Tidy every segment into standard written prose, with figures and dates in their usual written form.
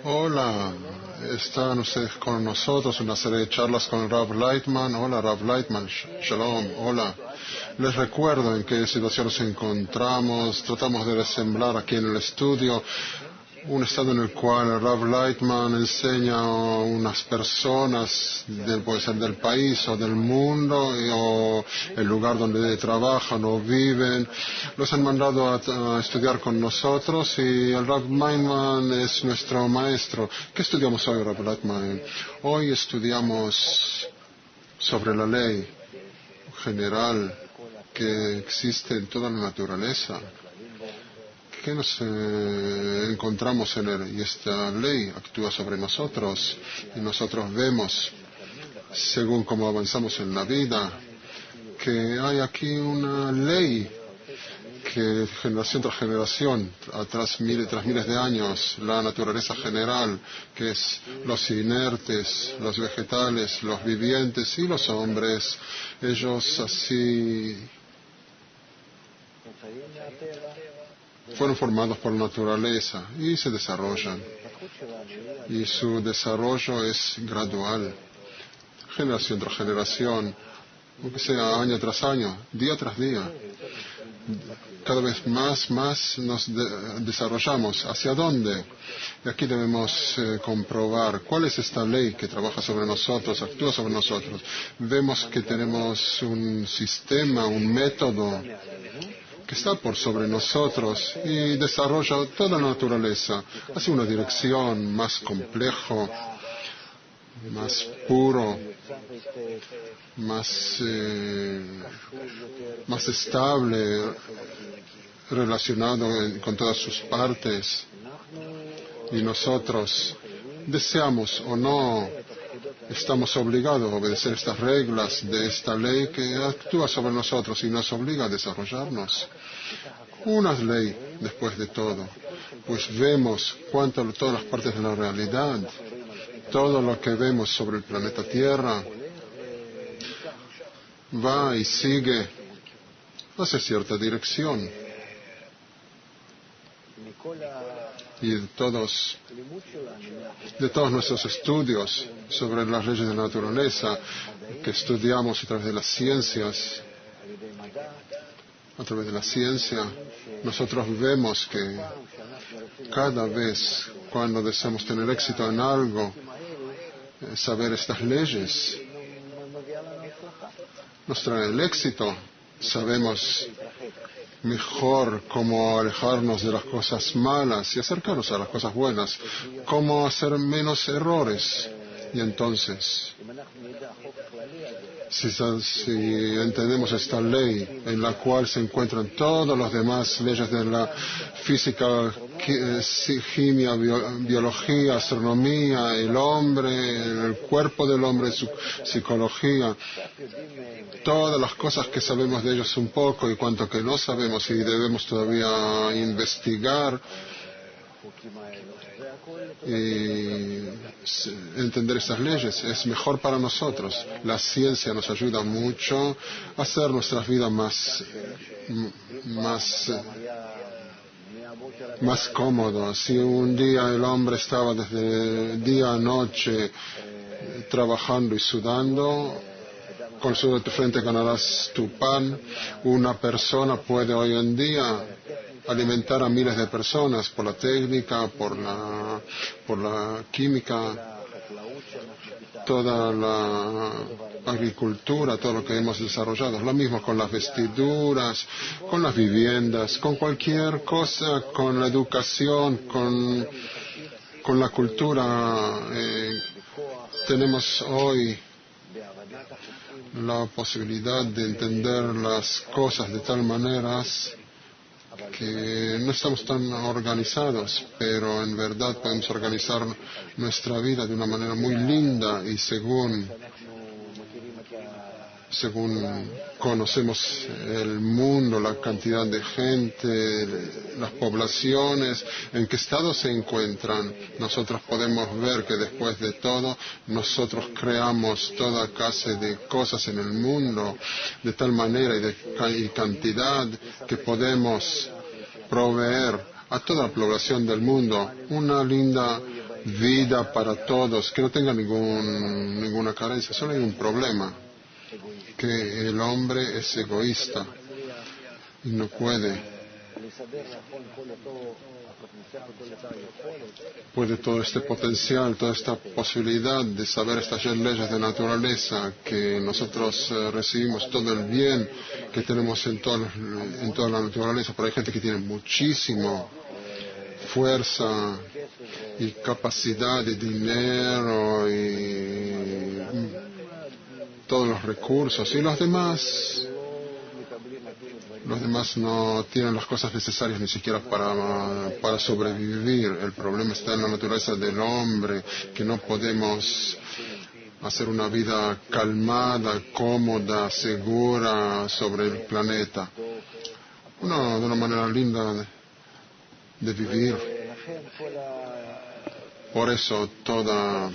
Hola, están ustedes con nosotros en una serie de charlas con Rav Lightman. Hola, Rav Lightman, Shalom, hola. Les recuerdo en qué situación nos encontramos. Tratamos de resemblar aquí en el estudio un estado en el cual el Rav Lightman enseña a unas personas, puede ser del país o del mundo, o el lugar donde trabajan o viven. Los han mandado a estudiar con nosotros y el Rav Lightman es nuestro maestro. ¿Qué estudiamos hoy, Rav Lightman? Hoy estudiamos sobre la ley general que existe en toda la naturaleza. ¿Qué nos encontramos en él? Y esta ley actúa sobre nosotros y nosotros vemos, según cómo avanzamos en la vida, que hay aquí una ley que generación tras generación, tras miles de años, la naturaleza general, que es los inertes, los vegetales, los vivientes y los hombres, ellos así fueron formados por la naturaleza y se desarrollan. Y su desarrollo es gradual, generación tras generación, aunque sea año tras año, día tras día. Cada vez más nos desarrollamos. ¿Hacia dónde? Y aquí debemos comprobar cuál es esta ley que trabaja sobre nosotros, actúa sobre nosotros. Vemos que tenemos un sistema, un método que está por sobre nosotros y desarrolla toda la naturaleza hacia una dirección más complejo, más puro, más estable, relacionado con todas sus partes. Y nosotros, deseamos o no, estamos obligados a obedecer estas reglas de esta ley que actúa sobre nosotros y nos obliga a desarrollarnos. Una ley, después de todo, pues vemos todas las partes de la realidad, todo lo que vemos sobre el planeta Tierra, va y sigue hacia cierta dirección. Y de todos nuestros estudios sobre las leyes de la naturaleza que estudiamos a través de las ciencias, nosotros vemos que cada vez cuando deseamos tener éxito en algo, saber estas leyes nos trae el éxito. Sabemos mejor cómo alejarnos de las cosas malas y acercarnos a las cosas buenas, cómo hacer menos errores. Y entonces, si entendemos esta ley en la cual se encuentran todas las demás leyes de la física, química, biología, astronomía, el hombre, el cuerpo del hombre, su psicología, todas las cosas que sabemos de ellos un poco y cuanto que no sabemos y debemos todavía investigar y entender estas leyes, es mejor para nosotros. La ciencia nos ayuda mucho a hacer nuestras vidas más cómodas. Si un día el hombre estaba desde día a noche trabajando y sudando, con sudor de frente ganarás tu pan. Una persona puede hoy en día alimentar a miles de personas por la técnica, por la química, toda la agricultura, todo lo que hemos desarrollado. Lo mismo con las vestiduras, con las viviendas, con cualquier cosa, con la educación, con la cultura. Tenemos hoy la posibilidad de entender las cosas de tal manera que no estamos tan organizados, pero en verdad podemos organizar nuestra vida de una manera muy linda y según conocemos el mundo, la cantidad de gente, las poblaciones, en qué estado se encuentran, nosotros podemos ver que después de todo nosotros creamos toda clase de cosas en el mundo de tal manera y cantidad que podemos proveer a toda la población del mundo una linda vida para todos, que no tenga ninguna carencia. Solo hay un problema, que el hombre es egoísta y no puede todo este potencial, toda esta posibilidad de saber estas leyes de naturaleza, que nosotros recibimos todo el bien que tenemos en toda la naturaleza. Pero hay gente que tiene muchísimo fuerza y capacidad y dinero y todos los recursos, y los demás no tienen las cosas necesarias ni siquiera para sobrevivir. El problema está en la naturaleza del hombre, que no podemos hacer una vida calmada, cómoda, segura sobre el planeta. De una manera linda de vivir. Por eso todo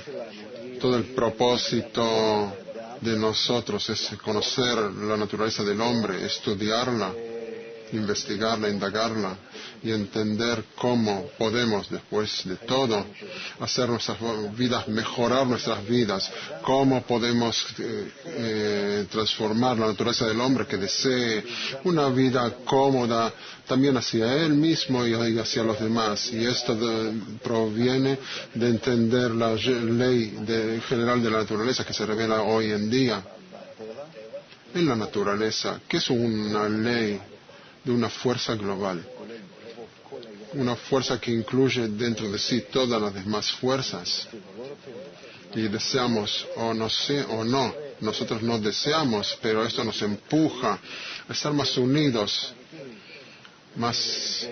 el propósito de nosotros es conocer la naturaleza del hombre, estudiarla, investigarla, indagarla y entender cómo podemos, después de todo, hacer nuestras vidas, mejorar nuestras vidas, cómo podemos transformar la naturaleza del hombre, que desee una vida cómoda también hacia él mismo y hacia los demás. Y esto proviene de entender la ley general de la naturaleza que se revela hoy en día en la naturaleza, que es una ley de una fuerza global, una fuerza que incluye dentro de sí todas las demás fuerzas. Y deseamos o no, nosotros no deseamos, pero esto nos empuja a estar más unidos, más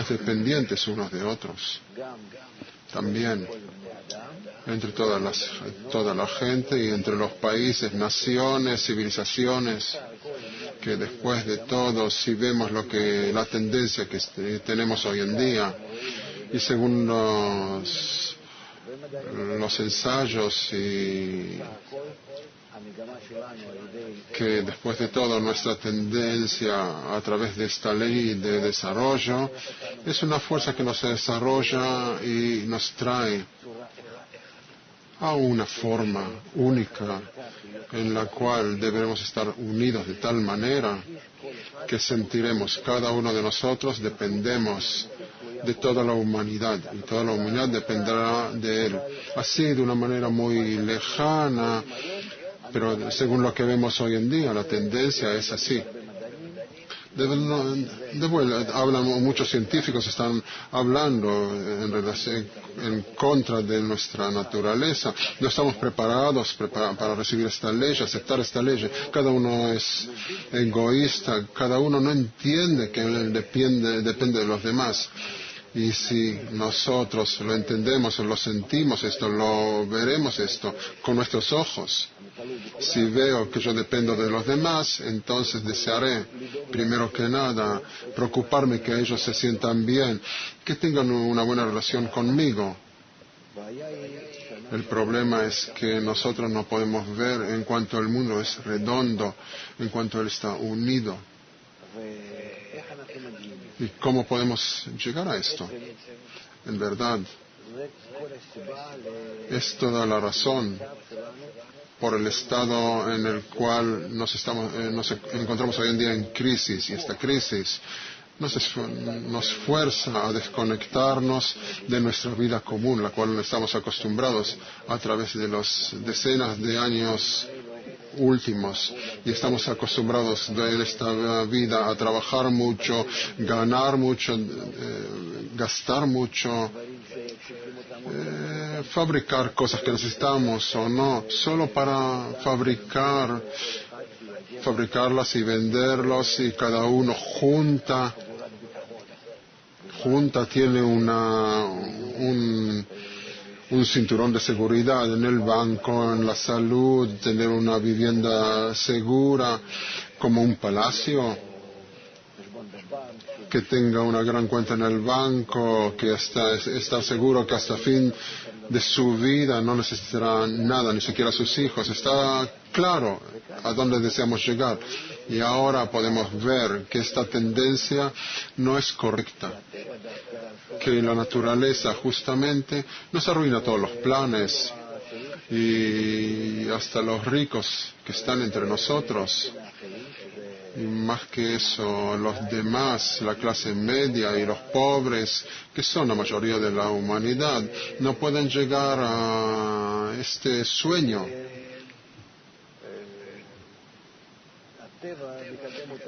dependientes unos de otros. También entre toda la gente y entre los países, naciones, civilizaciones, que después de todo, si vemos la tendencia que tenemos hoy en día, y según los ensayos, y que después de todo nuestra tendencia a través de esta ley de desarrollo es una fuerza que nos desarrolla y nos trae a una forma única en la cual deberemos estar unidos de tal manera que sentiremos cada uno de nosotros dependemos de toda la humanidad y toda la humanidad dependerá de él. Así, de una manera muy lejana, pero según lo que vemos hoy en día, la tendencia es así. Muchos científicos están hablando en contra de nuestra naturaleza. No estamos preparados para recibir esta ley, aceptar esta ley. Cada uno es egoísta, cada uno no entiende que él depende de los demás. Y si nosotros lo entendemos, lo sentimos esto, lo veremos esto con nuestros ojos. Si veo que yo dependo de los demás, entonces desearé, primero que nada, preocuparme que ellos se sientan bien, que tengan una buena relación conmigo. El problema es que nosotros no podemos ver en cuanto el mundo es redondo, en cuanto él está unido. ¿Y cómo podemos llegar a esto? En verdad, es toda la razón por el estado en el cual nos encontramos hoy en día en crisis, y esta crisis nos fuerza a desconectarnos de nuestra vida común, la cual estamos acostumbrados a través de las decenas de años últimos, y estamos acostumbrados en esta vida a trabajar mucho, ganar mucho, gastar mucho, fabricar cosas que necesitamos o no, solo para fabricarlas y venderlas, y cada uno junta tiene un cinturón de seguridad en el banco, en la salud, tener una vivienda segura, como un palacio, que tenga una gran cuenta en el banco, que estar seguro que hasta fin de su vida no necesitará nada, ni siquiera sus hijos. Está claro a dónde deseamos llegar. Y ahora podemos ver que esta tendencia no es correcta, que la naturaleza justamente nos arruina todos los planes y hasta los ricos que están entre nosotros. Y más que eso, los demás, la clase media y los pobres, que son la mayoría de la humanidad, no pueden llegar a este sueño.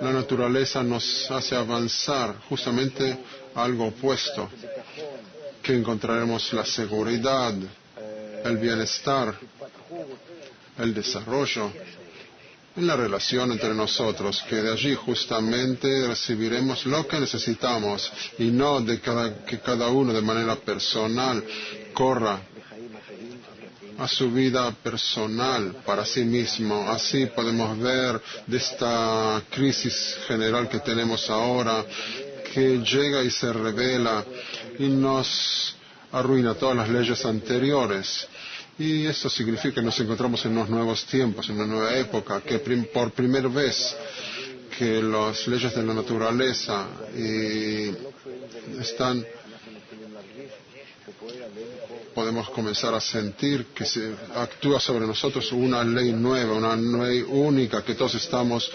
La naturaleza nos hace avanzar justamente a algo opuesto, que encontraremos la seguridad, el bienestar, el desarrollo en la relación entre nosotros, que de allí justamente recibiremos lo que necesitamos y no que cada uno de manera personal corra a su vida personal para sí mismo. Así podemos ver de esta crisis general que tenemos ahora, que llega y se revela y nos arruina todas las leyes anteriores. Y esto significa que nos encontramos en unos nuevos tiempos, en una nueva época, que por primera vez que las leyes de la naturaleza podemos comenzar a sentir que se actúa sobre nosotros una ley nueva, una ley única, que todos estamos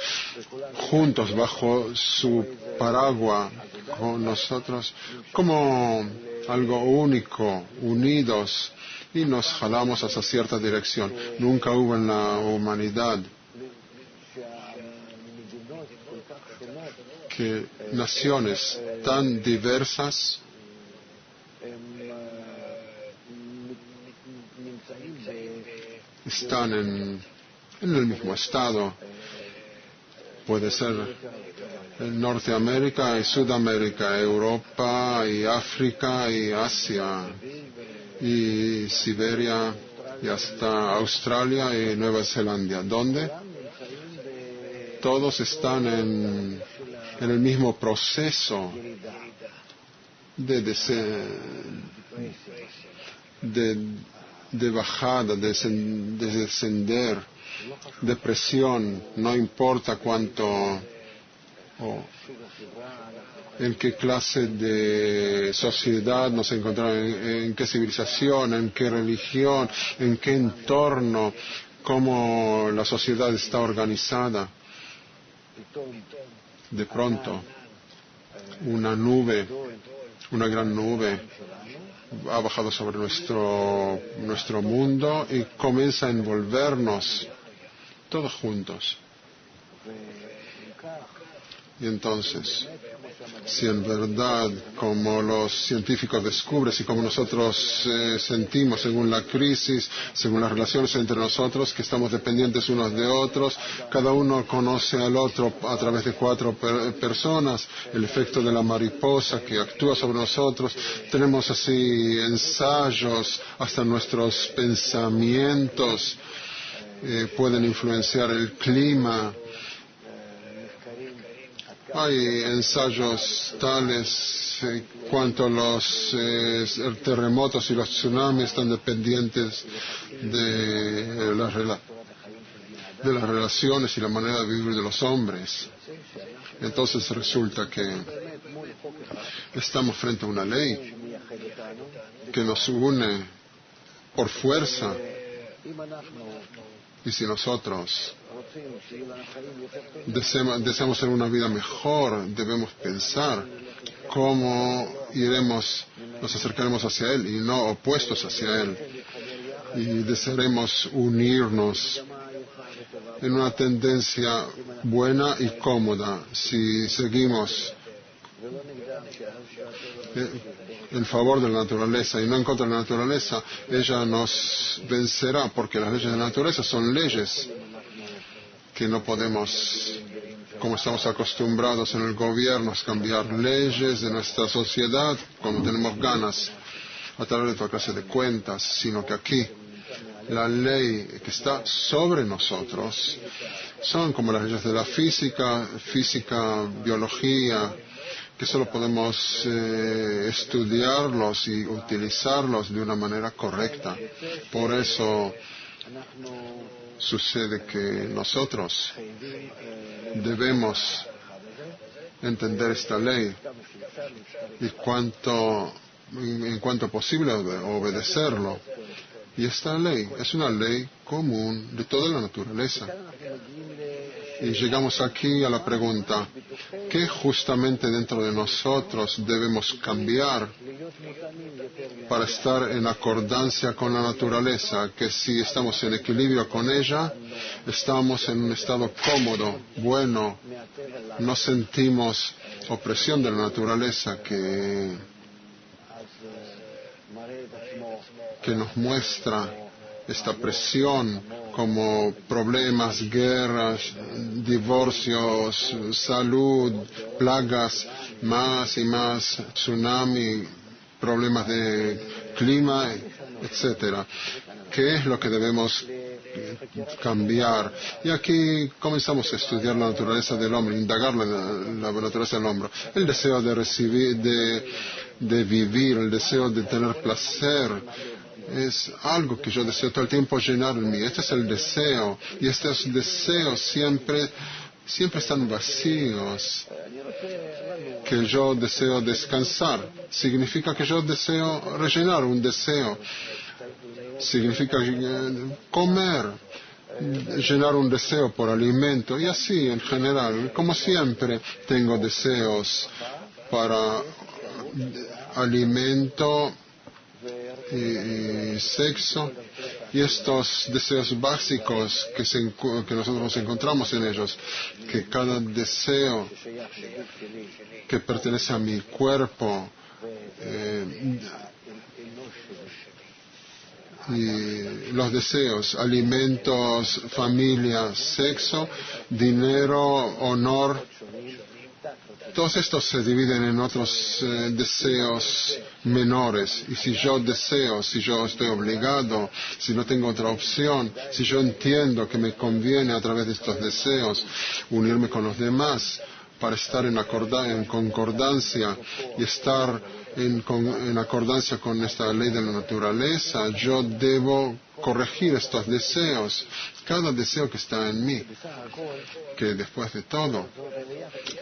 juntos bajo su paraguas con nosotros como algo único, unidos, y nos jalamos hacia cierta dirección. Nunca hubo en la humanidad que naciones tan diversas están en el mismo estado. Puede ser Norteamérica y Sudamérica, Europa y África y Asia y Siberia y hasta Australia y Nueva Zelanda, donde todos están en el mismo proceso de bajada, de descender, depresión, no importa cuánto o en qué clase de sociedad nos encontramos, en qué civilización, en qué religión, en qué entorno, cómo la sociedad está organizada. De pronto, una nube, una gran nube, ha bajado sobre nuestro mundo y comienza a envolvernos todos juntos. Y entonces, si en verdad, como los científicos descubren y como nosotros sentimos según la crisis, según las relaciones entre nosotros, que estamos dependientes unos de otros, cada uno conoce al otro a través de 4 personas, el efecto de la mariposa que actúa sobre nosotros, tenemos así ensayos, hasta nuestros pensamientos pueden influenciar el clima. Hay ensayos tales cuanto los terremotos y los tsunamis están dependientes de las relaciones y la manera de vivir de los hombres. Entonces resulta que estamos frente a una ley que nos une por fuerza. Y si nosotros deseamos tener una vida mejor, debemos pensar cómo nos acercaremos hacia Él y no opuestos hacia Él. Y desearemos unirnos en una tendencia buena y cómoda. Si seguimos en favor de la naturaleza y no en contra de la naturaleza, ella nos vencerá, porque las leyes de la naturaleza son leyes que no podemos, como estamos acostumbrados en el gobierno, a cambiar leyes de nuestra sociedad cuando tenemos ganas a través de toda clase de cuentas, sino que aquí la ley que está sobre nosotros son como las leyes de la física, biología, que solo podemos estudiarlos y utilizarlos de una manera correcta. Por eso Sucede que nosotros debemos entender esta ley y en cuanto posible obedecerlo. Y esta ley es una ley común de toda la naturaleza. Y llegamos aquí a la pregunta, ¿qué justamente dentro de nosotros debemos cambiar para estar en acordancia con la naturaleza? Que si estamos en equilibrio con ella, estamos en un estado cómodo, bueno, no sentimos opresión de la naturaleza que nos muestra esta presión como problemas, guerras, divorcios, salud, plagas, más y más, tsunami, problemas de clima, etcétera. ¿Qué es lo que debemos cambiar? Y aquí comenzamos a estudiar la naturaleza del hombre, indagar la naturaleza del hombre, el deseo de recibir, de vivir, el deseo de tener placer. Es algo que yo deseo todo el tiempo llenar en mí. Este es el deseo. Y estos deseos siempre están vacíos. Que yo deseo descansar. Significa que yo deseo rellenar un deseo. Significa comer. Llenar un deseo por alimento. Y así en general. Como siempre tengo deseos para alimento y sexo, y estos deseos básicos que nosotros encontramos en ellos, que cada deseo que pertenece a mi cuerpo y los deseos, alimentos, familia, sexo, dinero, honor, todos estos se dividen en otros deseos menores. Y si yo deseo, si yo estoy obligado, si no tengo otra opción, si yo entiendo que me conviene a través de estos deseos unirme con los demás para estar en concordancia y estar en acordancia con esta ley de la naturaleza, yo debo corregir estos deseos, cada deseo que está en mí, que después de todo,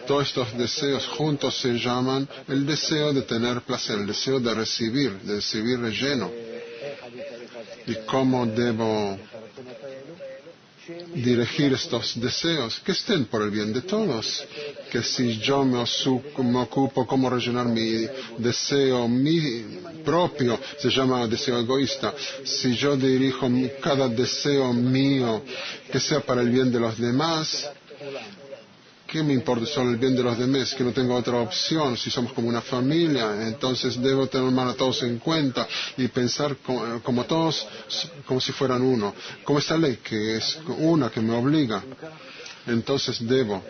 todos estos deseos juntos se llaman el deseo de tener placer, el deseo de recibir relleno. ¿Y cómo debo dirigir estos deseos? Que estén por el bien de todos. Que si yo me ocupo cómo rellenar mi deseo propio, se llama deseo egoísta. Si yo dirijo cada deseo mío que sea para el bien de los demás, ¿qué me importa solo el bien de los demás? Que no tengo otra opción. Si somos como una familia, entonces debo tener a todos en cuenta y pensar como todos, como si fueran uno. Como esta ley que es una que me obliga. Entonces debo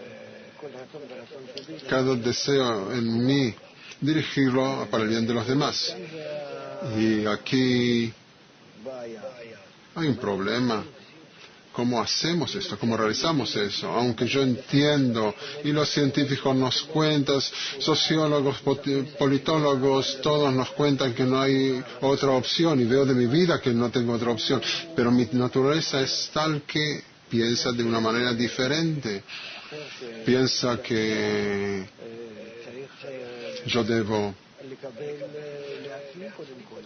cada deseo en mí dirigirlo para el bien de los demás. Y aquí hay un problema. ¿Cómo hacemos esto? ¿Cómo realizamos eso? Aunque yo entiendo, y los científicos nos cuentan, sociólogos, politólogos, todos nos cuentan que no hay otra opción, y veo de mi vida que no tengo otra opción, pero mi naturaleza es tal que piensa de una manera diferente. Piensa que yo debo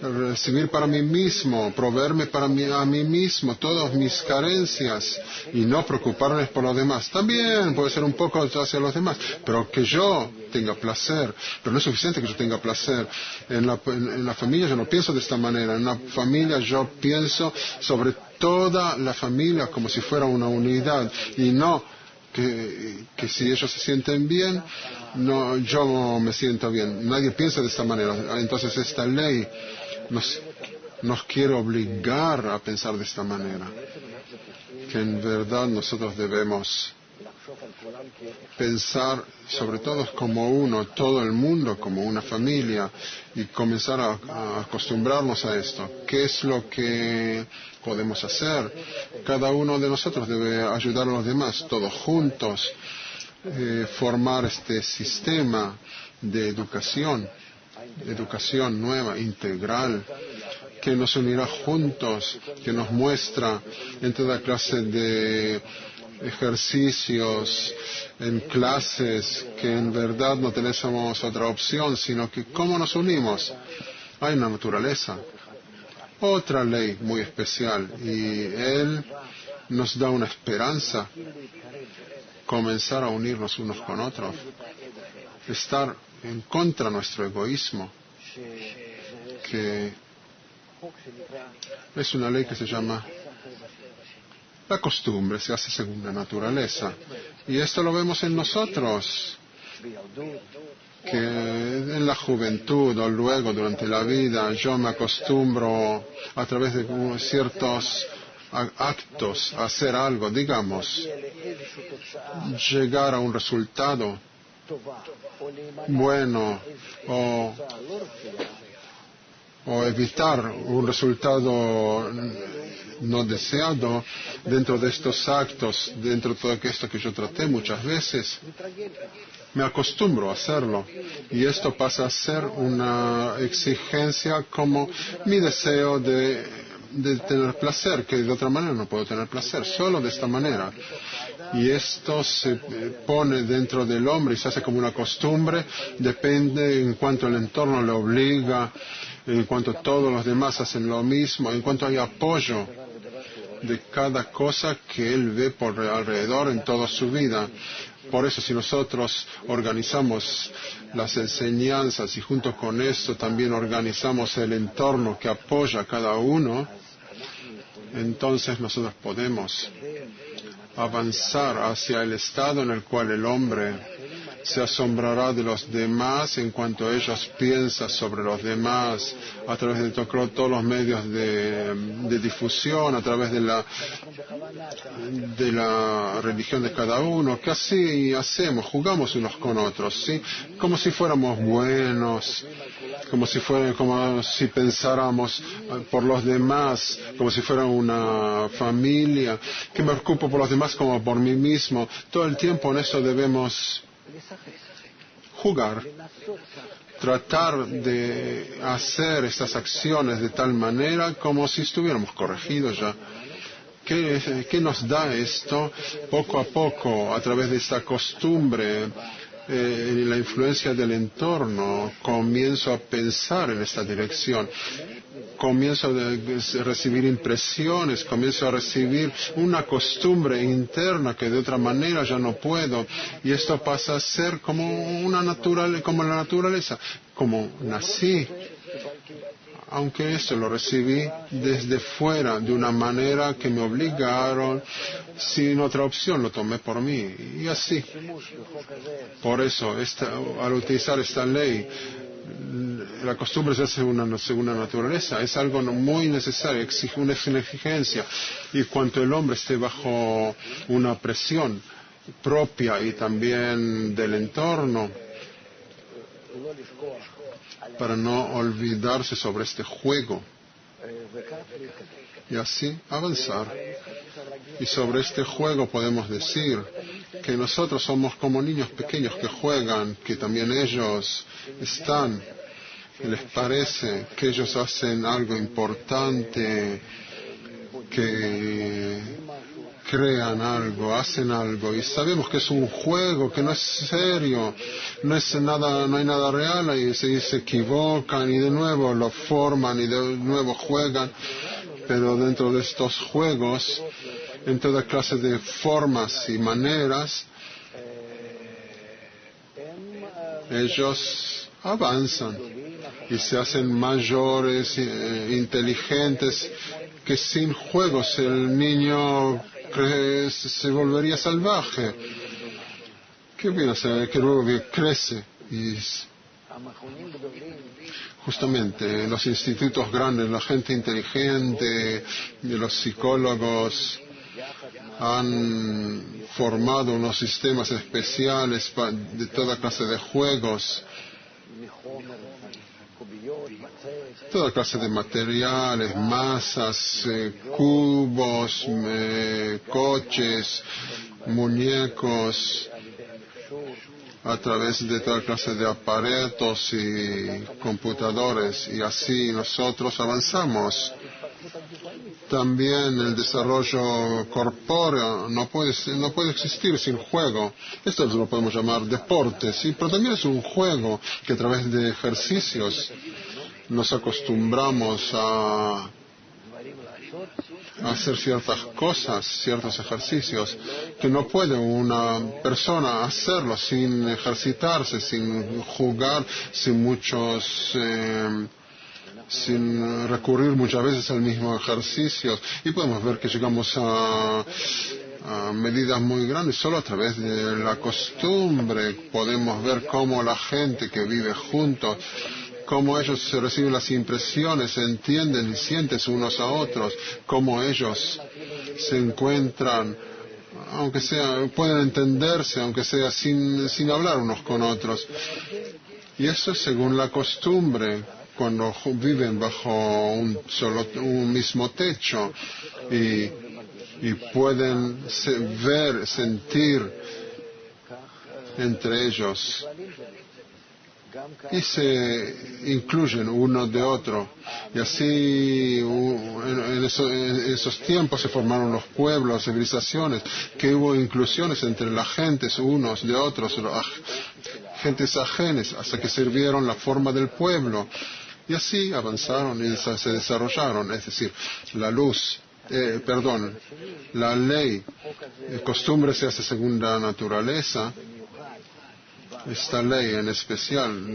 recibir para mí mismo, proveerme a mí mismo todas mis carencias y no preocuparme por los demás. También puede ser un poco hacia los demás, pero que yo tenga placer. Pero no es suficiente que yo tenga placer. En la familia yo no pienso de esta manera. En la familia yo pienso sobre toda la familia como si fuera una unidad y no que si ellos se sienten bien, no, yo me siento bien. Nadie piensa de esta manera. Entonces esta ley nos quiere obligar a pensar de esta manera. Que en verdad nosotros debemos pensar sobre todos como uno, todo el mundo como una familia, y comenzar a acostumbrarnos a esto. ¿Qué es lo que podemos hacer? Cada uno de nosotros debe ayudar a los demás, todos juntos, formar este sistema de educación nueva, integral, que nos unirá juntos, que nos muestra en toda clase de ejercicios, en clases, que en verdad no tenemos otra opción, sino que cómo nos unimos. Hay una naturaleza, otra ley muy especial, y Él nos da una esperanza, comenzar a unirnos unos con otros, estar en contra de nuestro egoísmo, que es una ley que se llama la costumbre, se hace según la naturaleza. Y esto lo vemos en nosotros, que en la juventud o luego durante la vida yo me acostumbro a través de ciertos actos a hacer algo, digamos, llegar a un resultado bueno o evitar un resultado no deseado dentro de estos actos, dentro de todo esto que yo traté muchas veces. Me acostumbro a hacerlo y esto pasa a ser una exigencia como mi deseo de tener placer, que de otra manera no puedo tener placer, solo de esta manera. Y esto se pone dentro del hombre y se hace como una costumbre, depende en cuanto el entorno le obliga, en cuanto todos los demás hacen lo mismo, en cuanto hay apoyo de cada cosa que él ve por alrededor en toda su vida. Por eso si nosotros organizamos las enseñanzas y junto con eso también organizamos el entorno que apoya a cada uno, entonces nosotros podemos avanzar hacia el estado en el cual el hombre se asombrará de los demás en cuanto ellos piensan sobre los demás a través de todos los medios de difusión, a través de la religión de cada uno, que así hacemos, jugamos unos con otros, ¿sí? Como si fuéramos buenos, como si pensáramos por los demás, como si fuera una familia, que me ocupo por los demás como por mí mismo. Todo el tiempo en eso debemos jugar, tratar de hacer estas acciones de tal manera como si estuviéramos corregidos ya. ¿Qué nos da esto? Poco a poco, a través de esta costumbre, la influencia del entorno, comienzo a pensar en esta dirección. Comienzo a recibir impresiones, comienzo a recibir una costumbre interna que de otra manera ya no puedo. Y esto pasa a ser como la naturaleza, como nací. Aunque esto lo recibí desde fuera, de una manera que me obligaron, sin otra opción lo tomé por mí, y así. Por eso, al utilizar esta ley, la costumbre se hace según la naturaleza, es algo muy necesario, una exigencia, y cuanto el hombre esté bajo una presión propia y también del entorno, para no olvidarse sobre este juego y así avanzar. Y sobre este juego podemos decir que nosotros somos como niños pequeños que juegan, que también ellos están, que les parece que ellos hacen algo importante, que crean algo, hacen algo, y sabemos que es un juego, que no es serio, no hay nada real, y se equivocan y de nuevo lo forman y de nuevo juegan, pero dentro de estos juegos, en toda clase de formas y maneras, ellos avanzan y se hacen mayores, inteligentes, que sin juegos el niño se volvería salvaje. ¿Qué viene a ser? Que luego crece y justamente los institutos grandes, la gente inteligente, los psicólogos han formado unos sistemas especiales de toda clase de juegos, toda clase de materiales, masas, cubos, coches, muñecos, a través de toda clase de aparatos y computadores, y así nosotros avanzamos. También el desarrollo corpóreo no puede existir sin juego. Esto lo podemos llamar deporte, sí, pero también es un juego que a través de ejercicios nos acostumbramos a hacer ciertas cosas, ciertos ejercicios, que no puede una persona hacerlo sin ejercitarse, sin jugar, sin recurrir muchas veces al mismo ejercicio. Y podemos ver que llegamos a medidas muy grandes solo a través de la costumbre. Podemos ver cómo la gente que vive juntos, cómo ellos se reciben las impresiones, se entienden y sienten unos a otros, cómo ellos se encuentran, aunque sea, pueden entenderse, aunque sea sin hablar unos con otros. Y eso es según la costumbre, cuando viven bajo un mismo techo y pueden ver, sentir entre ellos. Y se incluyen uno de otro. Y así en esos tiempos se formaron los pueblos, civilizaciones, que hubo inclusiones entre las gentes unos de otros, gentes ajenas, hasta que sirvieron la forma del pueblo. Y así avanzaron y se desarrollaron, es decir, la ley, costumbre se hace según la naturaleza. Esta ley en especial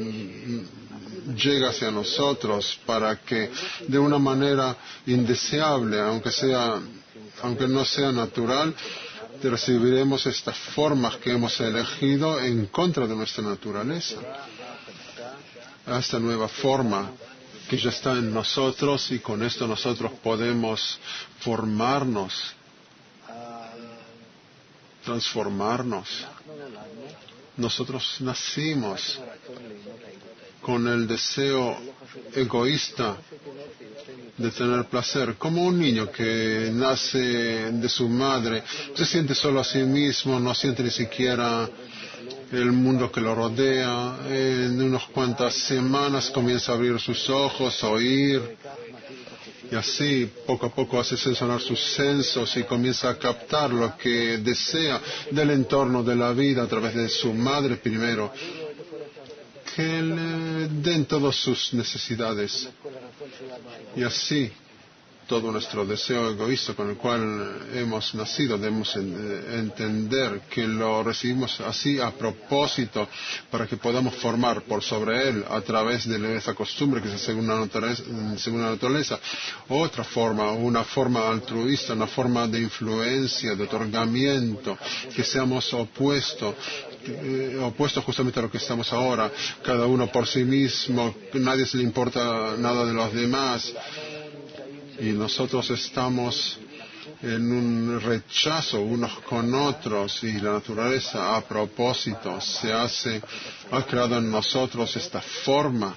llega hacia nosotros para que de una manera indeseable, aunque no sea natural, recibiremos estas formas que hemos elegido en contra de nuestra naturaleza. Esta nueva forma que ya está en nosotros, y con esto nosotros podemos formarnos, transformarnos. Nosotros nacimos con el deseo egoísta de tener placer, como un niño que nace de su madre, se siente solo a sí mismo, no siente ni siquiera el mundo que lo rodea. En unas cuantas semanas comienza a abrir sus ojos, a oír, y así poco a poco hace sonar sus sensos y comienza a captar lo que desea del entorno de la vida a través de su madre primero, que le den todas sus necesidades. Y así todo nuestro deseo egoísta con el cual hemos nacido, debemos entender que lo recibimos así a propósito para que podamos formar por sobre él a través de esa costumbre que es según la naturaleza, otra forma, una forma altruista, una forma de influencia, de otorgamiento, que seamos opuestos justamente a lo que estamos ahora, cada uno por sí mismo, nadie se le importa nada de los demás. Y nosotros estamos en un rechazo unos con otros, y la naturaleza a propósito ha creado en nosotros esta forma,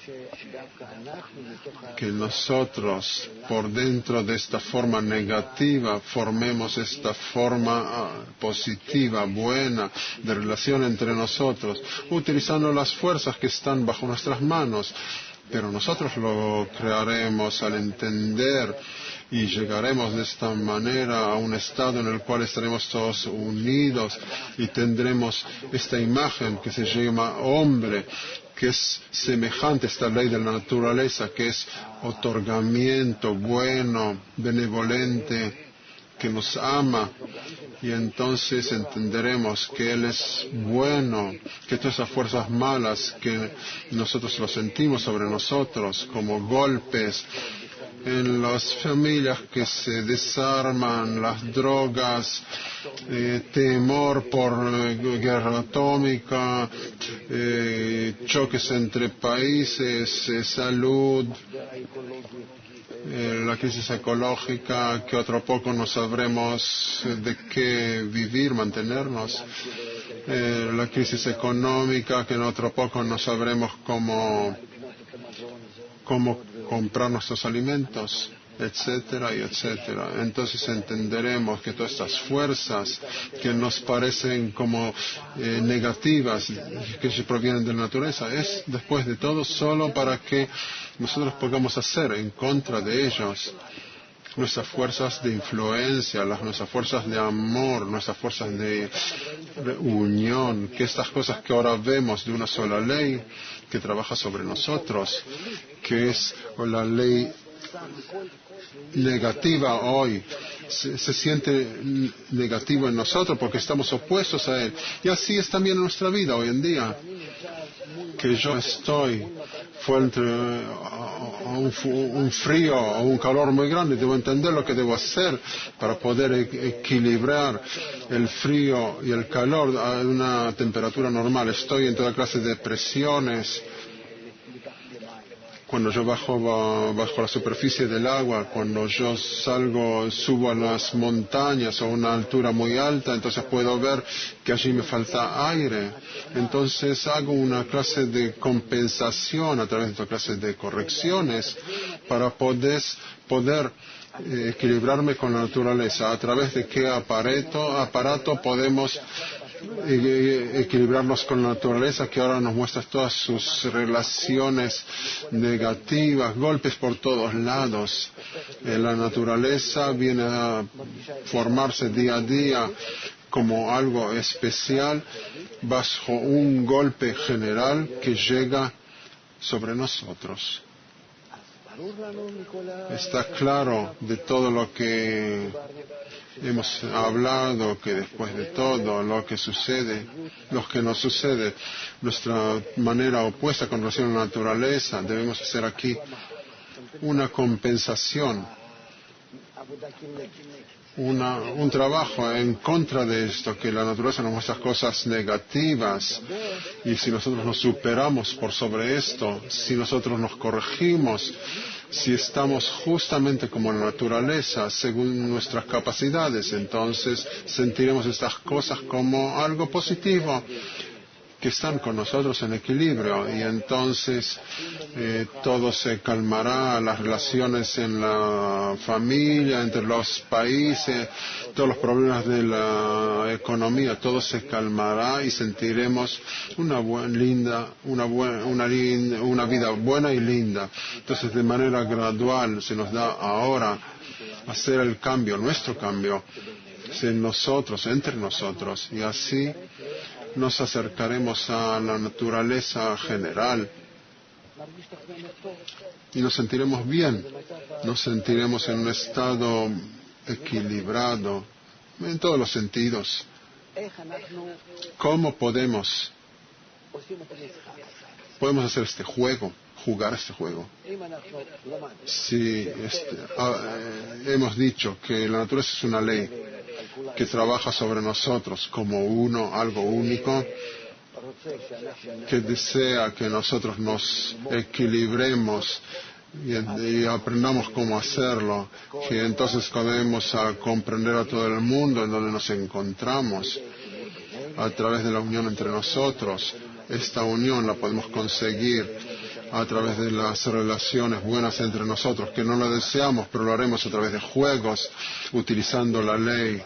que nosotros por dentro de esta forma negativa formemos esta forma positiva, buena, de relación entre nosotros, utilizando las fuerzas que están bajo nuestras manos. Pero nosotros lo crearemos al entender, y llegaremos de esta manera a un estado en el cual estaremos todos unidos y tendremos esta imagen que se llama hombre, que es semejante a esta ley de la naturaleza, que es otorgamiento bueno, benevolente, que nos ama. Y entonces entenderemos que Él es bueno, que todas esas fuerzas malas que nosotros lo sentimos sobre nosotros como golpes en las familias que se desarman, las drogas, temor por guerra atómica, choques entre países, salud, la crisis ecológica, que otro poco no sabremos de qué vivir, mantenernos, la crisis económica, que en otro poco no sabremos cómo comprar nuestros alimentos, etcétera y etcétera. Entonces entenderemos que todas estas fuerzas que nos parecen como negativas, que se provienen de la naturaleza, es después de todo solo para que nosotros podamos hacer en contra de ellos. Nuestras fuerzas de influencia, nuestras fuerzas de amor, nuestras fuerzas de unión, que estas cosas que ahora vemos de una sola ley que trabaja sobre nosotros, que es la ley negativa hoy, se siente negativo en nosotros porque estamos opuestos a él. Y así es también en nuestra vida hoy en día, que yo estoy frente a un frío o un calor muy grande, debo entender lo que debo hacer para poder equilibrar el frío y el calor a una temperatura normal. Estoy en toda clase de presiones. Cuando yo bajo la superficie del agua, cuando yo subo a las montañas o a una altura muy alta, entonces puedo ver que allí me falta aire. Entonces hago una clase de compensación a través de esta clase de correcciones para poder equilibrarme con la naturaleza. ¿A través de qué aparato podemos equilibrarnos con la naturaleza, que ahora nos muestra todas sus relaciones negativas, golpes por todos lados? La naturaleza viene a formarse día a día como algo especial bajo un golpe general que llega sobre nosotros. Está claro de todo lo que hemos hablado, que después de todo lo que nos sucede, nuestra manera opuesta con relación a la naturaleza, debemos hacer aquí una compensación, un trabajo en contra de esto, que la naturaleza nos muestra cosas negativas, y si nosotros nos superamos por sobre esto, si nosotros nos corregimos, si estamos justamente como la naturaleza, según nuestras capacidades, entonces sentiremos estas cosas como algo positivo, que están con nosotros en equilibrio, y entonces todo se calmará, las relaciones en la familia, entre los países, todos los problemas de la economía, todo se calmará y sentiremos una vida buena y linda. Entonces, de manera gradual se nos da ahora hacer el cambio, nuestro cambio, entre nosotros, y así nos acercaremos a la naturaleza general y nos sentiremos bien, nos sentiremos en un estado equilibrado en todos los sentidos. ¿Cómo podemos hacer este juego, jugar este juego? Si hemos dicho que la naturaleza es una ley que trabaja sobre nosotros como algo único, que desea que nosotros nos equilibremos y aprendamos cómo hacerlo, que entonces podemos comprender a todo el mundo en donde nos encontramos a través de la unión entre nosotros. Esta unión la podemos conseguir a través de las relaciones buenas entre nosotros, que no lo deseamos, pero lo haremos a través de juegos, utilizando la ley.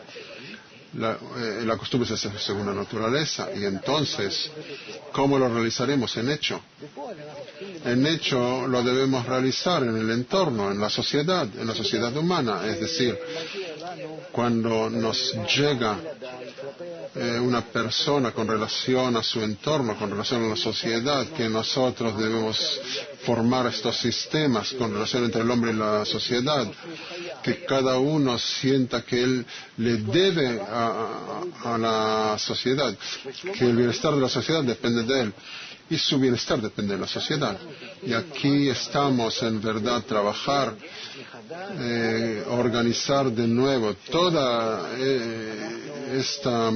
La costumbre es hacer según la naturaleza, y entonces, ¿cómo lo realizaremos? En hecho. En hecho lo debemos realizar en el entorno, en la sociedad humana, es decir, cuando nos llega una persona con relación a su entorno, con relación a la sociedad, que nosotros debemos formar estos sistemas con relación entre el hombre y la sociedad, que cada uno sienta que él le debe a la sociedad, que el bienestar de la sociedad depende de él y su bienestar depende de la sociedad. Y aquí estamos en verdad trabajar, organizar de nuevo toda esta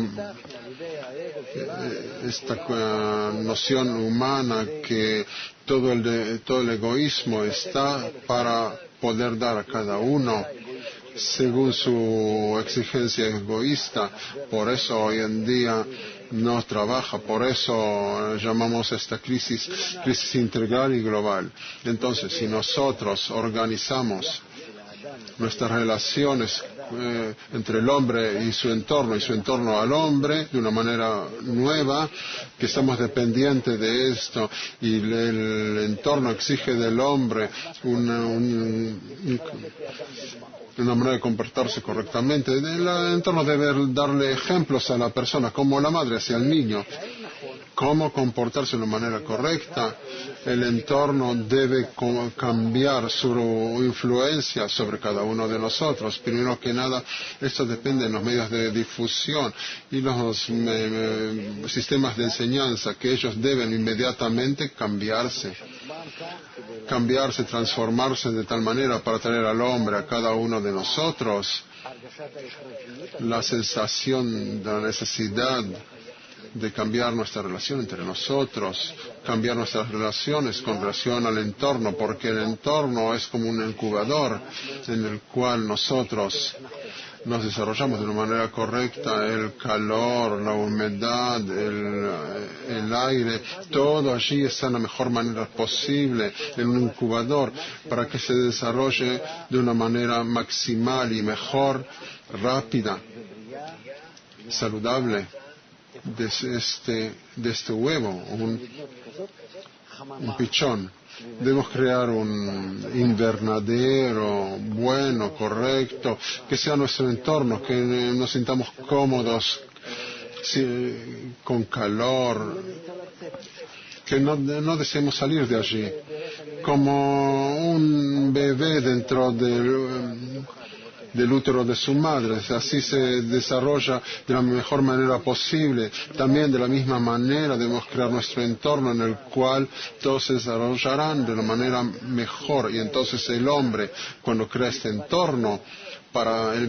noción humana, que todo el egoísmo está para poder dar a cada uno según su exigencia egoísta. Por eso hoy en día no trabaja, por eso llamamos esta crisis integral y global. Entonces, si nosotros organizamos nuestras relaciones entre el hombre y su entorno al hombre de una manera nueva, que estamos dependientes de esto y el entorno exige del hombre una manera de comportarse correctamente. El entorno debe darle ejemplos a la persona, como la madre hacia el niño, cómo comportarse de una manera correcta. El entorno debe cambiar su influencia sobre cada uno de nosotros. Primero que nada, esto depende de los medios de difusión y los sistemas de enseñanza, que ellos deben inmediatamente cambiarse, transformarse de tal manera para traer al hombre, a cada uno de nosotros, la sensación de la necesidad de cambiar nuestra relación entre nosotros, cambiar nuestras relaciones con relación al entorno, porque el entorno es como un incubador en el cual nosotros nos desarrollamos de una manera correcta. El calor, la humedad, el aire, todo allí está en la mejor manera posible, en un incubador, para que se desarrolle de una manera maximal y mejor, rápida, saludable. De este huevo, un pichón. Debemos crear un invernadero bueno, correcto, que sea nuestro entorno, que nos sintamos cómodos, con calor, que no deseemos salir de allí, como un bebé dentro del útero de su madre. Así se desarrolla de la mejor manera posible. También de la misma manera debemos crear nuestro entorno en el cual todos se desarrollarán de una manera mejor. Y entonces el hombre, cuando crea este entorno para el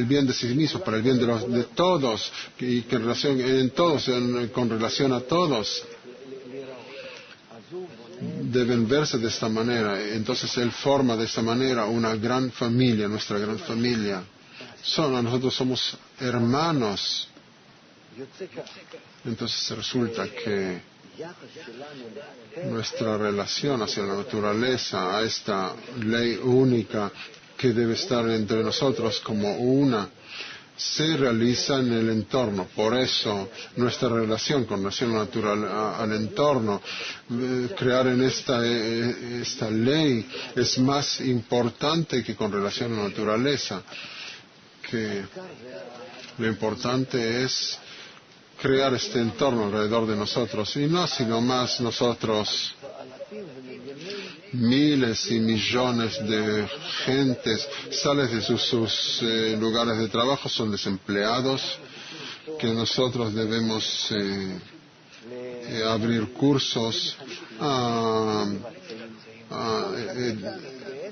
bien de sí mismo, para el bien de todos, y con relación a todos, deben verse de esta manera. Entonces él forma de esta manera una gran familia, nuestra gran familia. Nosotros somos hermanos. Entonces resulta que nuestra relación hacia la naturaleza, a esta ley única que debe estar entre nosotros como una, se realiza en el entorno. Por eso nuestra relación con relación natural al entorno, crear en esta ley es más importante que con relación a la naturaleza. Que lo importante es crear este entorno alrededor de nosotros, y no sino más nosotros. Miles y millones de gentes salen de sus lugares de trabajo, son desempleados, que nosotros debemos abrir cursos a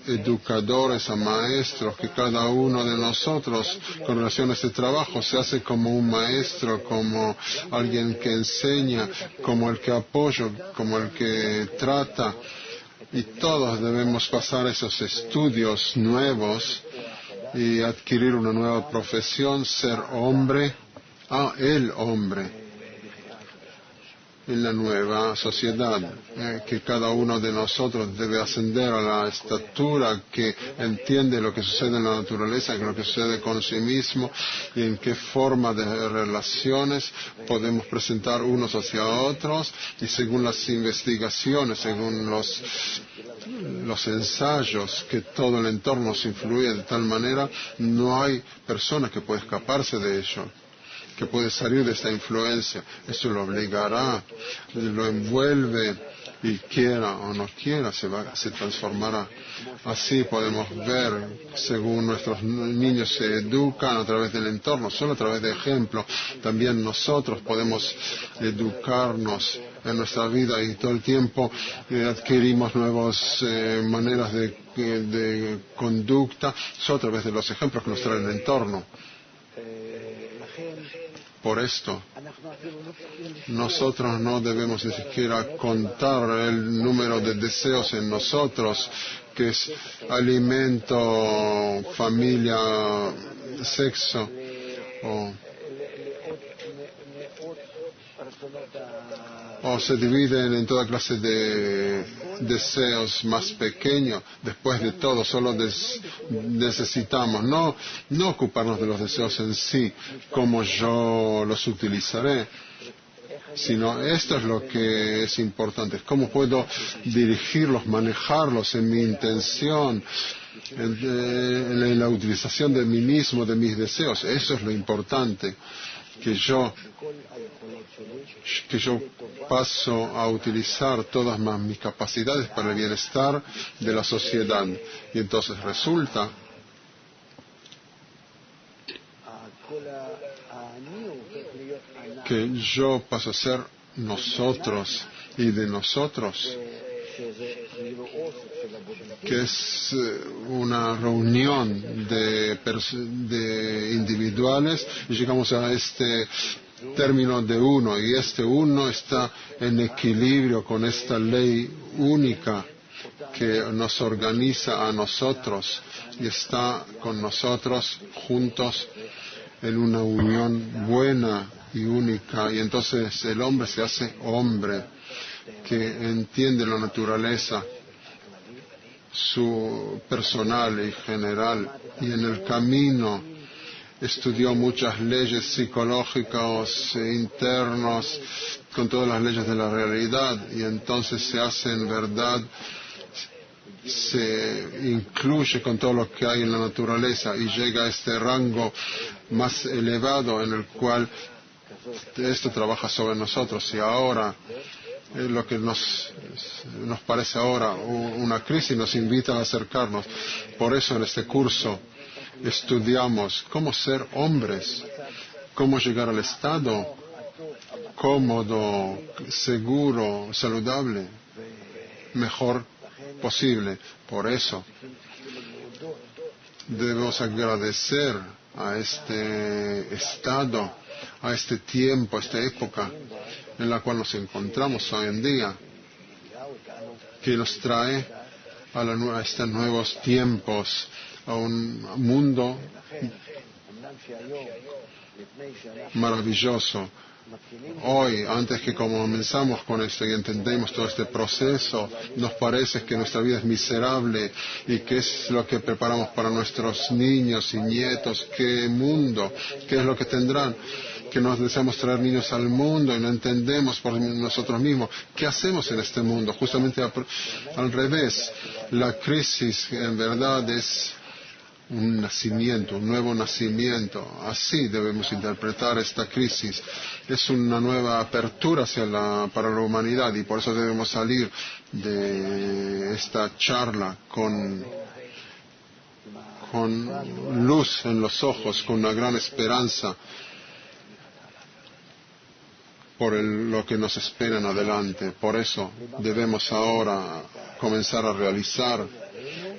educadores, a maestros, que cada uno de nosotros con relación a este trabajo se hace como un maestro, como alguien que enseña, como el que apoya, como el que trata. Y todos debemos pasar esos estudios nuevos y adquirir una nueva profesión, ser hombre, el hombre en la nueva sociedad, que cada uno de nosotros debe ascender a la estatura que entiende lo que sucede en la naturaleza, lo que sucede con sí mismo y en qué forma de relaciones podemos presentar unos hacia otros, y según las investigaciones, según los ensayos, que todo el entorno nos influye de tal manera, no hay persona que pueda escaparse de ello, que puede salir de esta influencia. Eso lo obligará, lo envuelve, y quiera o no quiera se transformará. Así podemos ver, según nuestros niños se educan a través del entorno, solo a través de ejemplo. También nosotros podemos educarnos en nuestra vida, y todo el tiempo adquirimos nuevas maneras de conducta solo a través de los ejemplos que nos trae el entorno. Por esto, nosotros no debemos ni siquiera contar el número de deseos en nosotros, que es alimento, familia, sexo, o se dividen en toda clase de deseos más pequeños. Después de todo, solo necesitamos no ocuparnos de los deseos en sí, como yo los utilizaré, sino esto es lo que es importante. ¿Cómo puedo dirigirlos, manejarlos en mi intención, en la utilización de mí mismo, de mis deseos? Eso es lo importante, que yo paso a utilizar todas mis capacidades para el bienestar de la sociedad. Y entonces resulta que yo paso a ser nosotros, y de nosotros, que es una reunión de individuales, y llegamos a este término de uno, y este uno está en equilibrio con esta ley única que nos organiza a nosotros y está con nosotros juntos en una unión buena y única. Y entonces el hombre se hace hombre que entiende la naturaleza su personal y general, y en el camino estudió muchas leyes psicológicas internos con todas las leyes de la realidad, y entonces se hace en verdad, se incluye con todo lo que hay en la naturaleza y llega a este rango más elevado en el cual esto trabaja sobre nosotros. Y ahora lo que nos parece ahora una crisis nos invita a acercarnos. Por eso en este curso estudiamos cómo ser hombres, cómo llegar al estado cómodo, seguro, saludable, mejor posible. Por eso debemos agradecer a este estado, a este tiempo, a esta época en la cual nos encontramos hoy en día, que nos trae a estos nuevos tiempos, a un mundo maravilloso. Hoy, antes que comenzamos con esto y entendemos todo este proceso, nos parece que nuestra vida es miserable y qué es lo que preparamos para nuestros niños y nietos, qué mundo, qué es lo que tendrán, que nos deseamos traer niños al mundo y no entendemos por nosotros mismos qué hacemos en este mundo. Justamente al revés, la crisis en verdad es un nacimiento, un nuevo nacimiento. Así debemos interpretar esta crisis. Es una nueva apertura para la humanidad, y por eso debemos salir de esta charla con luz en los ojos, con una gran esperanza por lo que nos espera en adelante. Por eso debemos ahora comenzar a realizar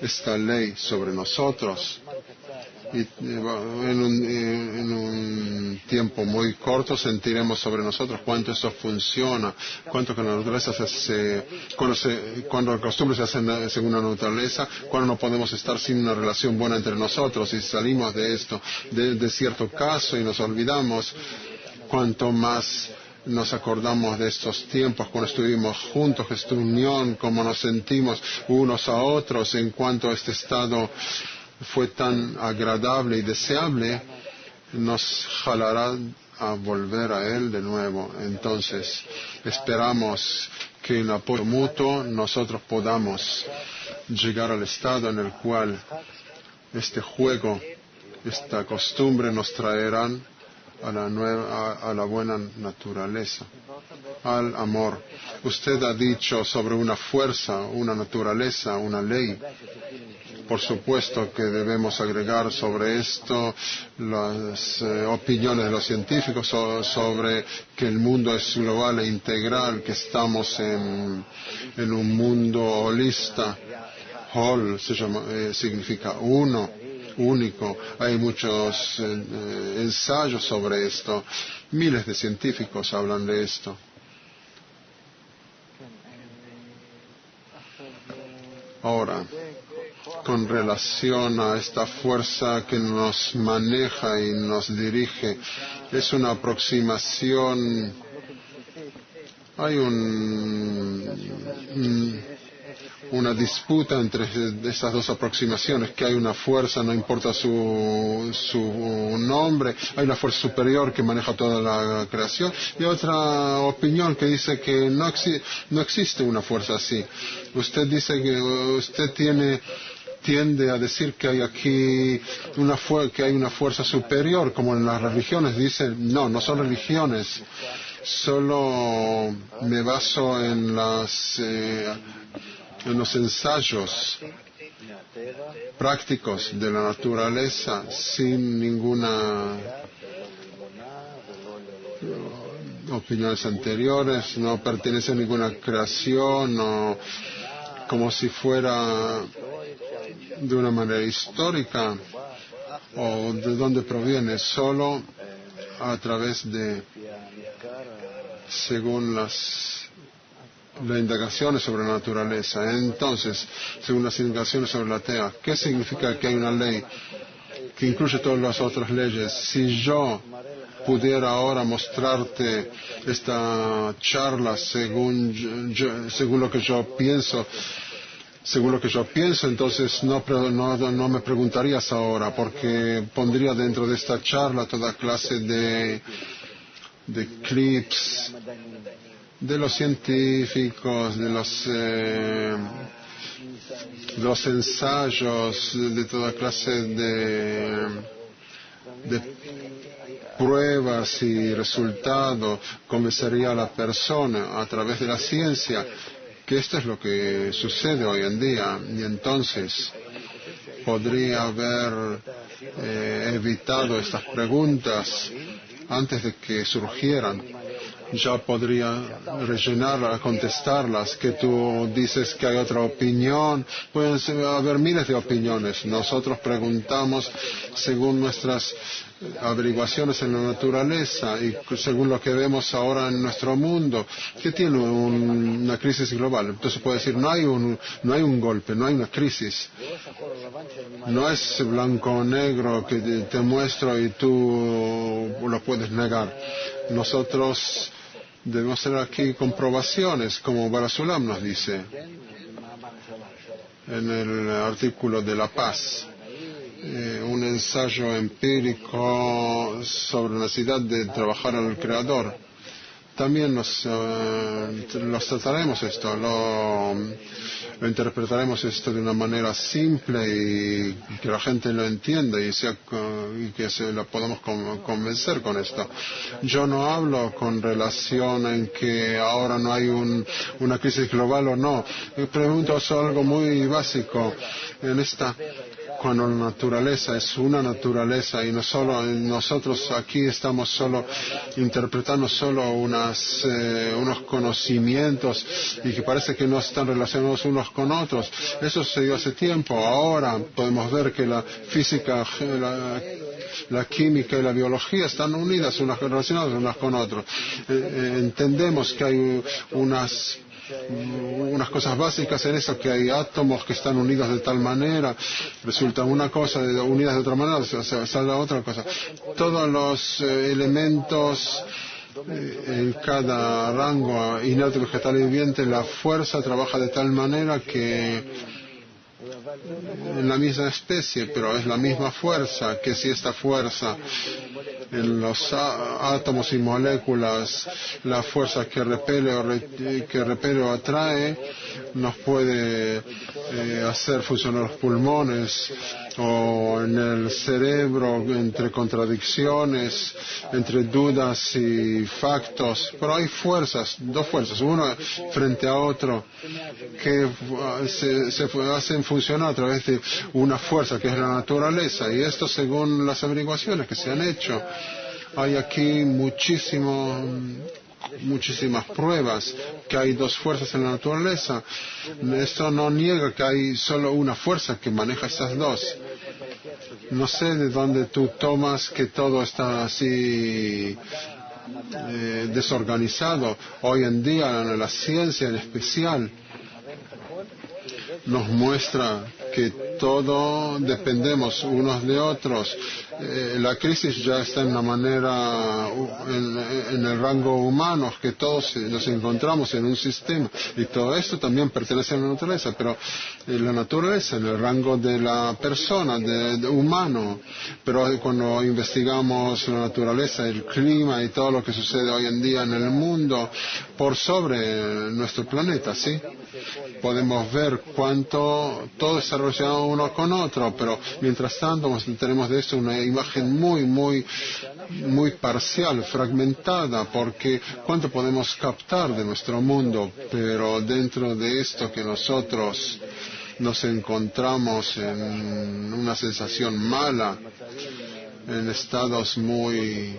esta ley sobre nosotros, y en un tiempo muy corto sentiremos sobre nosotros cuánto eso funciona, cuánto que la naturaleza cuando las costumbres se hacen según la naturaleza, cuando no podemos estar sin una relación buena entre nosotros, y salimos de esto, de cierto caso, y nos olvidamos, cuanto más nos acordamos de estos tiempos cuando estuvimos juntos, esta unión, cómo nos sentimos unos a otros, en cuanto este estado fue tan agradable y deseable, nos jalará a volver a él de nuevo. Entonces, esperamos que en apoyo mutuo nosotros podamos llegar al estado en el cual este juego, esta costumbre nos traerán a la buena naturaleza, al amor. Usted ha dicho sobre una fuerza, una naturaleza, una ley. Por supuesto que debemos agregar sobre esto las opiniones de los científicos sobre que el mundo es global e integral, que estamos en un mundo holista. Hol significa uno, único. Hay muchos ensayos sobre esto. Miles de científicos hablan de esto. Ahora, con relación a esta fuerza que nos maneja y nos dirige, es una aproximación Hay una disputa entre estas dos aproximaciones, que hay una fuerza, no importa su nombre, hay una fuerza superior que maneja toda la creación, y otra opinión que dice que no existe una fuerza así. Usted dice que usted tiende a decir que hay aquí que hay una fuerza superior, como en las religiones. Dice, no son religiones. Solo me baso en los ensayos prácticos de la naturaleza, sin ninguna opiniones anteriores, no pertenece a ninguna creación, no, como si fuera de una manera histórica, o de dónde proviene, solo a través de, según las indagaciones sobre la naturaleza. Entonces, según las indagaciones sobre la Tierra, ¿qué significa que hay una ley que incluye todas las otras leyes? Si yo pudiera ahora mostrarte esta charla según lo que yo pienso, entonces no me preguntarías ahora, porque pondría dentro de esta charla toda clase de clips de los científicos, de los ensayos, de toda clase de pruebas y resultados. Convencería a la persona a través de la ciencia que esto es lo que sucede hoy en día, y entonces podría haber evitado estas preguntas antes de que surgieran. Ya podría rellenarlas, contestarlas, que tú dices que hay otra opinión. Pueden haber miles de opiniones. Nosotros preguntamos según nuestras averiguaciones en la naturaleza y según lo que vemos ahora en nuestro mundo, que tiene una crisis global. Entonces puede decir, no hay un golpe, no hay una crisis. No es blanco o negro que te muestro y tú lo puedes negar. Nosotros debemos hacer aquí comprobaciones, como Barasulam nos dice en el artículo de La Paz. Un ensayo empírico sobre la necesidad de trabajar al Creador. También los trataremos esto, lo interpretaremos esto de una manera simple y que la gente lo entienda y que la podamos convencer con esto. Yo no hablo con relación en que ahora no hay una crisis global o no. Me pregunto sobre algo muy básico cuando la naturaleza es una naturaleza y no solo nosotros aquí estamos solo interpretando solo unos conocimientos y que parece que no están relacionados unos con otros. Eso sucedió hace tiempo. Ahora podemos ver que la física, la química y la biología están unidas, relacionadas unas con otras. Entendemos que hay unas cosas básicas en eso, que hay átomos que están unidos de tal manera, resulta una cosa unidas de otra manera, sale otra cosa. Todos los elementos en cada rango inerte, vegetal y viviente, la fuerza trabaja de tal manera que en la misma especie, pero es la misma fuerza, que si esta fuerza en los átomos y moléculas, la fuerza que repele o atrae, nos puede hacer funcionar los pulmones, o en el cerebro, entre contradicciones, entre dudas y factos. Pero hay dos fuerzas, uno frente a otro, que se hacen funcionar a través de una fuerza que es la naturaleza, y esto según las averiguaciones que se han hecho. Hay aquí muchísimas pruebas que hay dos fuerzas en la naturaleza. Esto no niega que hay solo una fuerza que maneja estas dos. No sé de dónde tú tomas que todo está así desorganizado. Hoy en día la ciencia en especial nos muestra que todo dependemos unos de otros. la crisis ya está en la manera, en el rango humano, que todos nos encontramos en un sistema, y todo esto también pertenece a la naturaleza, pero la naturaleza en el rango de la persona, de humano. Pero cuando investigamos la naturaleza, el clima y todo lo que sucede hoy en día en el mundo, por sobre nuestro planeta, ¿sí? Podemos ver cuánto todo está relacionado uno con otro, pero mientras tanto tenemos de esto una imagen muy parcial, fragmentada, porque cuánto podemos captar de nuestro mundo, pero dentro de esto que nosotros nos encontramos en una sensación mala, en estados muy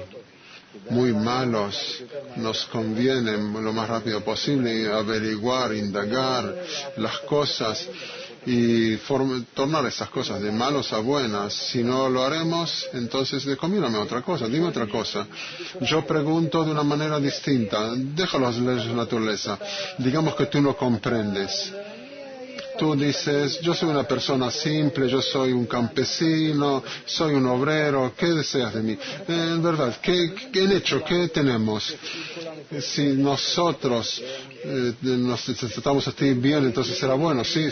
malos, nos conviene lo más rápido posible averiguar, indagar las cosas y tornar esas cosas de malos a buenas. Si no lo haremos, entonces recomiéndame otra cosa, dime otra cosa. Yo pregunto de una manera distinta, déjalo a las leyes de la naturaleza. Digamos que tú no comprendes. Tú dices, yo soy una persona simple, yo soy un campesino, soy un obrero, ¿qué deseas de mí? En verdad, ¿qué han hecho? ¿Qué tenemos? Si nosotros nos tratamos a ti bien, entonces será bueno, sí.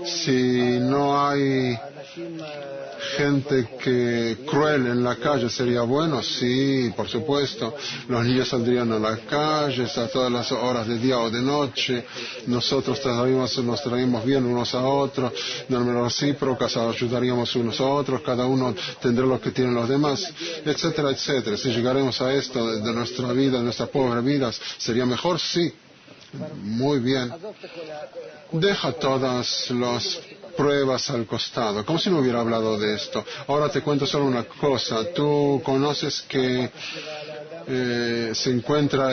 Si no hay gente cruel en la calle, ¿sería bueno? Sí, por supuesto. Los niños saldrían a la calle a todas las horas de día o de noche. Nosotros nos traeríamos bien unos a otros, de manera recíproca, ayudaríamos unos a otros, cada uno tendrá lo que tienen los demás, etcétera, etcétera. Si llegaremos a esto de nuestra vida, de nuestras pobres vidas, ¿sería mejor? Sí. Muy bien. Deja todas las pruebas al costado, como si no hubiera hablado de esto. Ahora te cuento solo una cosa. Tú conoces que se encuentra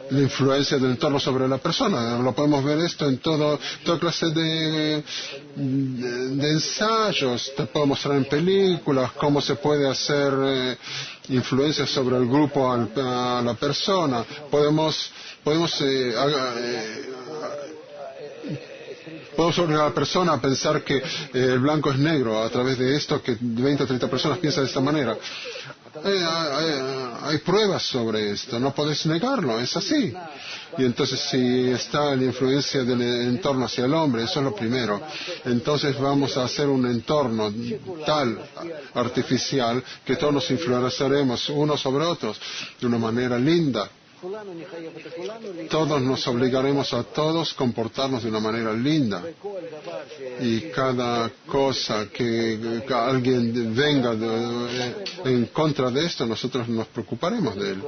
la influencia del entorno sobre la persona. Lo podemos ver esto en toda clase de ensayos. Te puedo mostrar en películas cómo se puede hacer influencia sobre el grupo a la persona. Podemos obligar a la persona a pensar que el blanco es negro a través de esto, que 20 o 30 personas piensan de esta manera. Hay pruebas sobre esto, no podés negarlo, es así. Y entonces si está la influencia del entorno hacia el hombre, eso es lo primero. Entonces vamos a hacer un entorno tal, artificial, que todos nos influenciaremos unos sobre otros de una manera linda. Todos nos obligaremos a todos comportarnos de una manera linda, y cada cosa que alguien venga en contra de esto, nosotros nos preocuparemos de él,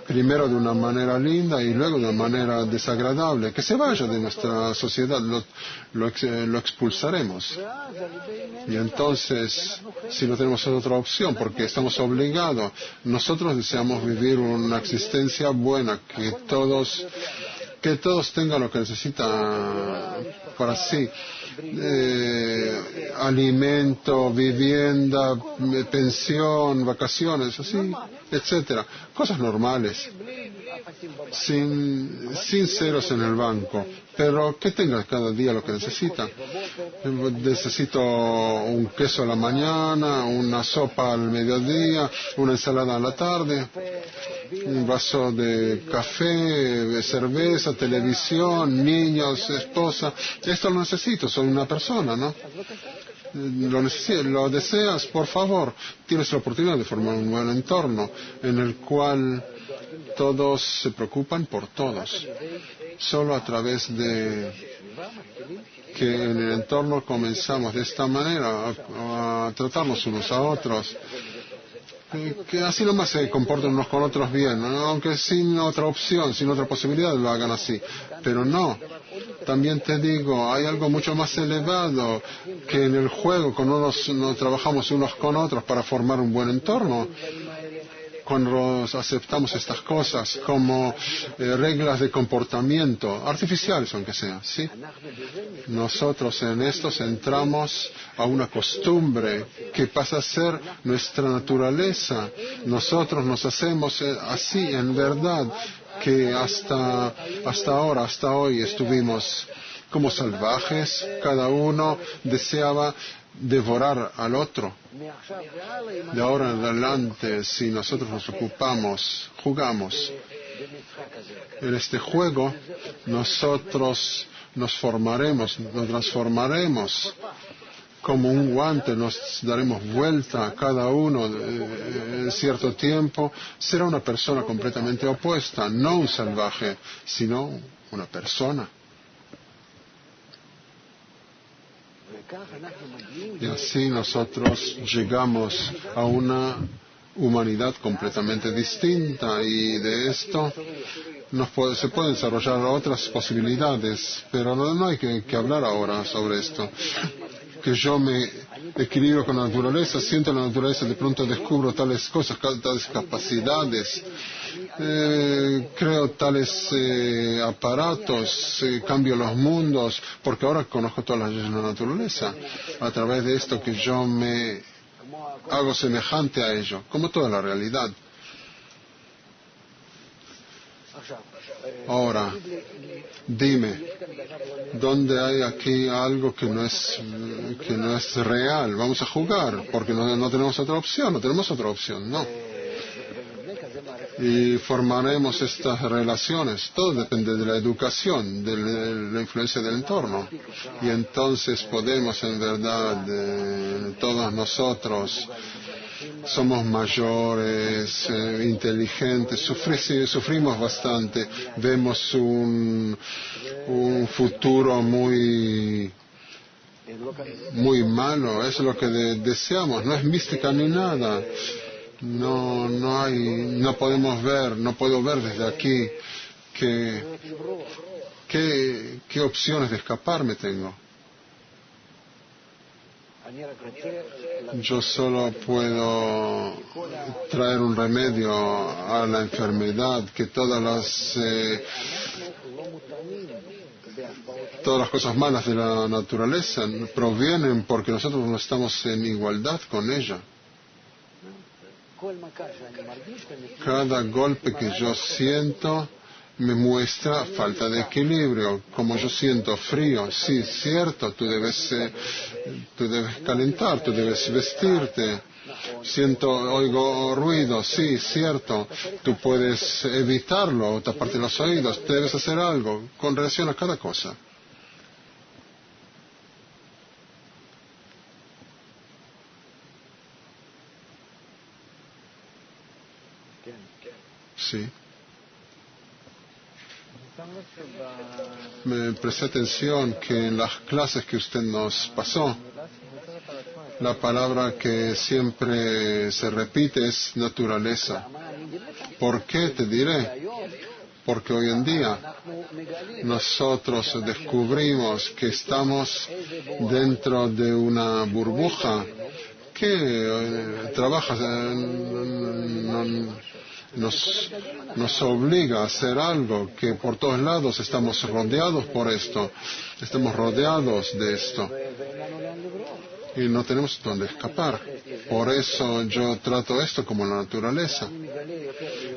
primero de una manera linda y luego de una manera desagradable, que se vaya de nuestra sociedad, lo expulsaremos. Y entonces, si no tenemos otra opción, porque estamos obligados, nosotros deseamos vivir una existencia buena, que todos tengan lo que necesitan para sí, alimento, vivienda, pensión, vacaciones, así, etcétera, cosas normales, sin ceros en el banco, pero que tenga cada día lo que necesita. Necesito un queso a la mañana, una sopa al mediodía, una ensalada a la tarde, un vaso de café, de cerveza, televisión, niños, esposa. Esto lo necesito, soy una persona, ¿no? Lo deseas, por favor, tienes la oportunidad de formar un buen entorno en el cual todos se preocupan por todos. Solo a través de que en el entorno comenzamos de esta manera a tratarnos unos a otros, que así nomás se comporten unos con otros bien, ¿no? Aunque sin otra opción, sin otra posibilidad lo hagan así. Pero no, también te digo, hay algo mucho más elevado, que en el juego, cuando nos trabajamos unos con otros para formar un buen entorno, cuando aceptamos estas cosas como reglas de comportamiento, artificiales aunque sea, ¿sí? Nosotros en estos entramos a una costumbre que pasa a ser nuestra naturaleza. Nosotros nos hacemos así, en verdad, que hasta hoy estuvimos como salvajes, cada uno deseaba devorar al otro. De ahora en adelante, si nosotros nos ocupamos, jugamos en este juego, nosotros nos formaremos, nos transformaremos como un guante, nos daremos vuelta a cada uno en cierto tiempo. Será una persona completamente opuesta, no un salvaje, sino una persona. Y así nosotros llegamos a una humanidad completamente distinta, y de esto se pueden desarrollar otras posibilidades, pero no hay que hablar ahora sobre esto. Que yo me equilibro con la naturaleza, siento la naturaleza, de pronto descubro tales cosas, tales capacidades, creo tales aparatos, cambio los mundos, porque ahora conozco todas las leyes de la naturaleza. A través de esto que yo me hago semejante a ello, como toda la realidad. Ahora, dime, ¿dónde hay aquí algo que no es real? Vamos a jugar, porque no tenemos otra opción, no. Y formaremos estas relaciones. Todo depende de la educación, de la influencia del entorno. Y entonces podemos, en verdad, todos nosotros somos mayores, inteligentes, sufrimos bastante, vemos un futuro muy malo, es lo que deseamos, no es mística ni nada. No puedo ver desde aquí qué opciones de escaparme tengo. Yo solo puedo traer un remedio a la enfermedad, que todas las cosas malas de la naturaleza provienen porque nosotros no estamos en igualdad con ella. Cada golpe que yo siento me muestra falta de equilibrio. Como yo siento frío, sí, cierto, tú debes calentar, tú debes vestirte. Oigo ruido, sí, cierto, tú puedes evitarlo o taparte los oídos, debes hacer algo con relación a cada cosa. Sí. Me presté atención que en las clases que usted nos pasó, la palabra que siempre se repite es naturaleza. ¿Por qué? Te diré. Porque hoy en día nosotros descubrimos que estamos dentro de una burbuja que trabaja, nos obliga a hacer algo, que por todos lados estamos rodeados por esto, estamos rodeados de esto y no tenemos dónde escapar. Por eso yo trato esto como la naturaleza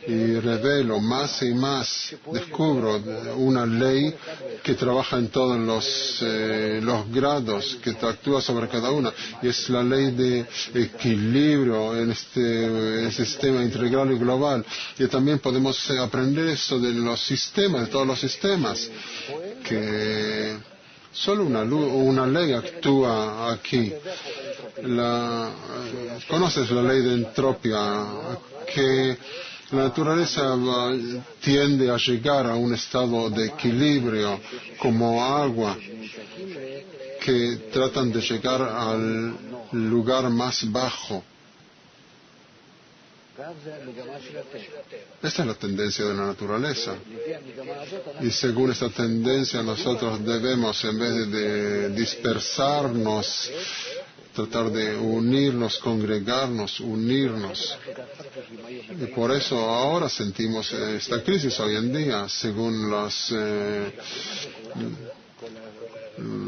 y revelo más y más, descubro una ley que trabaja en todos los grados, que actúa sobre cada una, y es la ley de equilibrio en este sistema integral y global. Y también podemos aprender eso de los sistemas, de todos los sistemas, que solo una ley actúa aquí. Conoces la ley de entropía, que la naturaleza tiende a llegar a un estado de equilibrio como agua, que tratan de llegar al lugar más bajo. Esta es la tendencia de la naturaleza. Y según esta tendencia nosotros debemos, en vez de dispersarnos, tratar de unirnos, congregarnos, unirnos. Y por eso ahora sentimos esta crisis hoy en día, según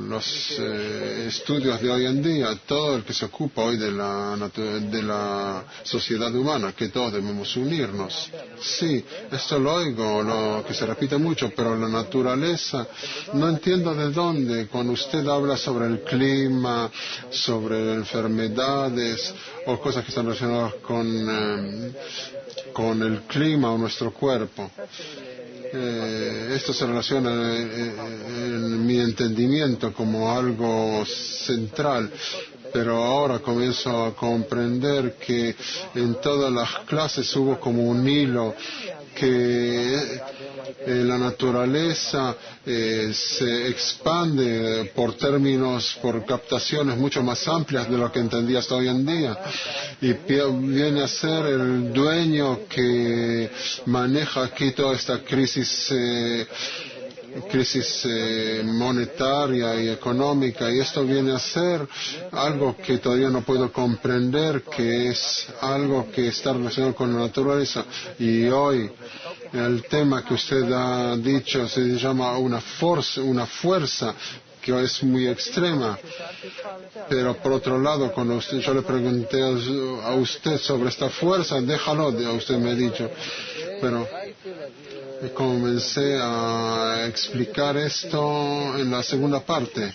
los estudios de hoy en día, todo el que se ocupa hoy de la sociedad humana, que todos debemos unirnos. Sí, esto lo oigo, lo que se repite mucho, pero la naturaleza, no entiendo de dónde, cuando usted habla sobre el clima, sobre enfermedades o cosas que están relacionadas con el clima o nuestro cuerpo. Esto se relaciona en mi entendimiento como algo central, pero ahora comienzo a comprender que en todas las clases hubo como un hilo que la naturaleza se expande por términos, por captaciones mucho más amplias de lo que entendía hasta hoy en día, y viene a ser el dueño que maneja aquí toda esta crisis monetaria y económica, y esto viene a ser algo que todavía no puedo comprender, que es algo que está relacionado con la naturaleza. Y hoy el tema que usted ha dicho se llama una fuerza que es muy extrema. Pero por otro lado, cuando yo le pregunté a usted sobre esta fuerza, déjalo, usted me ha dicho, pero comencé a explicar esto en la segunda parte,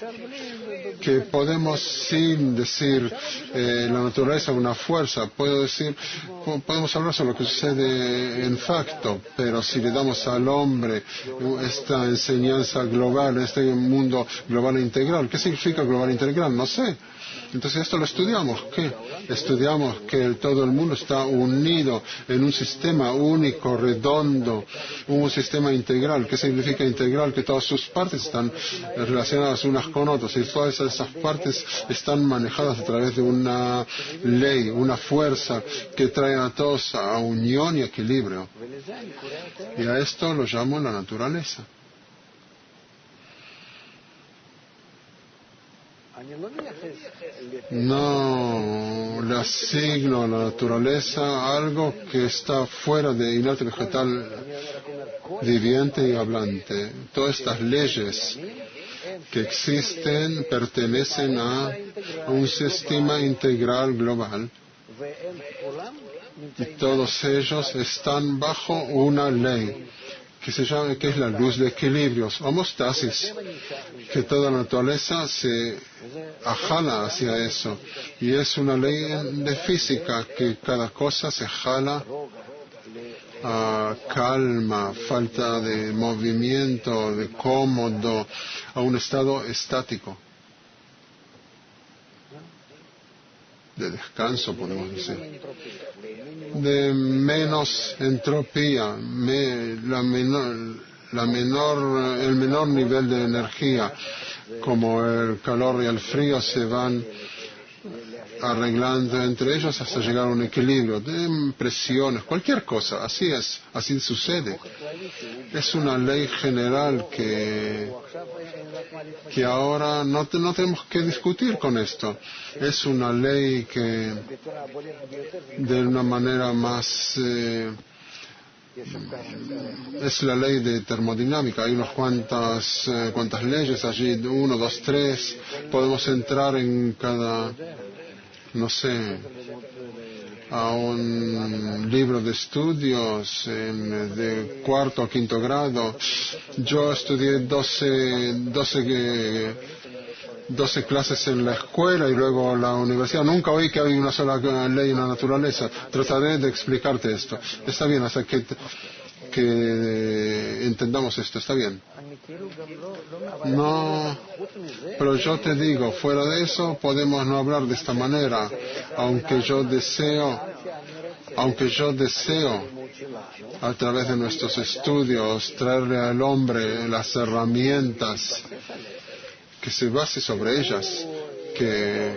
que podemos, sin decir la naturaleza una fuerza, podemos hablar sobre lo que sucede en facto, pero si le damos al hombre esta enseñanza global, este mundo global e integral, ¿qué significa global e integral? No sé. Entonces esto lo estudiamos. ¿Qué? Estudiamos que todo el mundo está unido en un sistema único, redondo, un sistema integral. ¿Qué significa integral? Que todas sus partes están relacionadas unas con otras y todas esas partes están manejadas a través de una ley, una fuerza que trae a todos a unión y equilibrio. Y a esto lo llamo la naturaleza. No le asigno a la naturaleza algo que está fuera de inerte vegetal viviente y hablante. Todas estas leyes que existen pertenecen a un sistema integral global y todos ellos están bajo una ley que se llama, que es la luz de equilibrios, homeostasis, que toda la naturaleza se jala hacia eso, y es una ley de física que cada cosa se jala a calma, falta de movimiento, de cómodo, a un estado estático, de descanso, podemos decir, de menos entropía, el menor nivel de energía, como el calor y el frío se van arreglando entre ellos hasta llegar a un equilibrio de presiones, cualquier cosa, así es, así sucede. Es una ley general que ahora no tenemos que discutir con esto. Es una ley que de una manera más es la ley de termodinámica. Hay unas cuantas leyes allí, 1, 2, 3. Podemos entrar en cada, no sé, a un libro de estudios de cuarto o quinto grado. Yo estudié 12 clases en la escuela y luego la universidad. Nunca oí que hay una sola ley en la naturaleza. Trataré de explicarte esto. Está bien, hasta que entendamos esto. Está bien. No, pero yo te digo, fuera de eso podemos no hablar de esta manera, aunque yo deseo a través de nuestros estudios traerle al hombre las herramientas que se base sobre ellas, que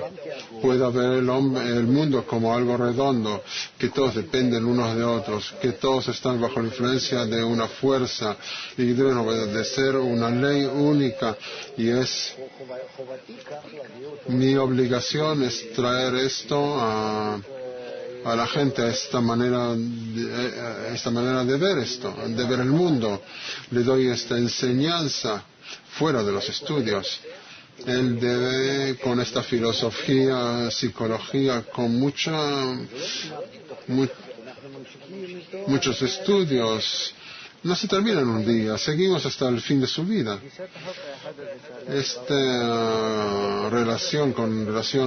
pueda ver el mundo como algo redondo, que todos dependen unos de otros, que todos están bajo la influencia de una fuerza y deben obedecer una ley única, y es mi obligación es traer esto a la gente, a esta manera de ver esto, de ver el mundo. Le doy esta enseñanza fuera de los estudios. Él debe, con esta filosofía, psicología, con muchos estudios, no se termina en un día, seguimos hasta el fin de su vida. Esta relación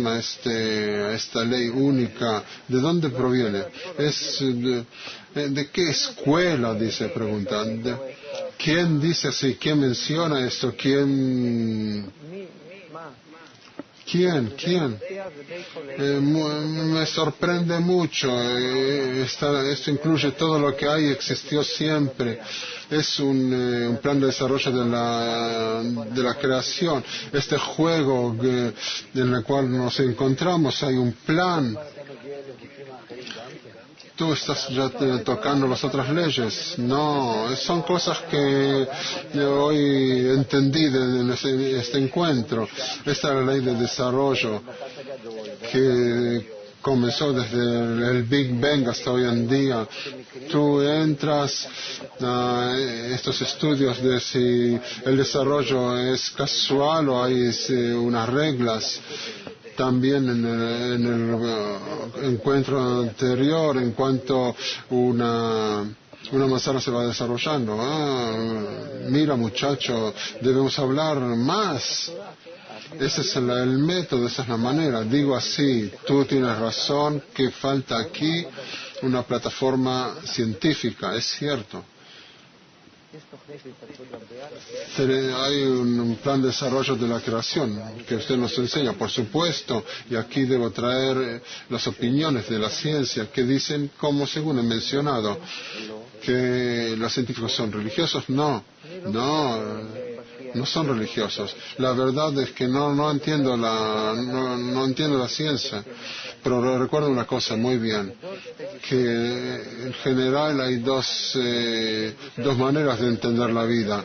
a esta ley única, ¿de dónde proviene? ¿Es de qué escuela? Dice, pregunta. ¿Quién dice así? ¿Quién menciona esto? ¿Quién? Me sorprende mucho. Esto incluye todo lo que hay, existió siempre. Es un plan de desarrollo de la creación. Este juego en el cual nos encontramos, hay un plan. Tú estás ya tocando las otras leyes. No, son cosas que hoy entendí en este encuentro. Esta es la ley de desarrollo que comenzó desde el Big Bang hasta hoy en día. Tú entras a estos estudios de si el desarrollo es casual o hay unas reglas. También en el encuentro anterior, en cuanto una manzana se va desarrollando. Mira, muchacho, debemos hablar más. Ese es el método, esa es la manera. Digo así, tú tienes razón, que falta aquí una plataforma científica, es cierto. Hay un plan de desarrollo de la creación que usted nos enseña, por supuesto, y aquí debo traer las opiniones de la ciencia que dicen, como según he mencionado, que los científicos son religiosos. No son religiosos. La verdad es que no entiendo la ciencia. Pero recuerdo una cosa muy bien, que en general hay dos maneras de entender la vida.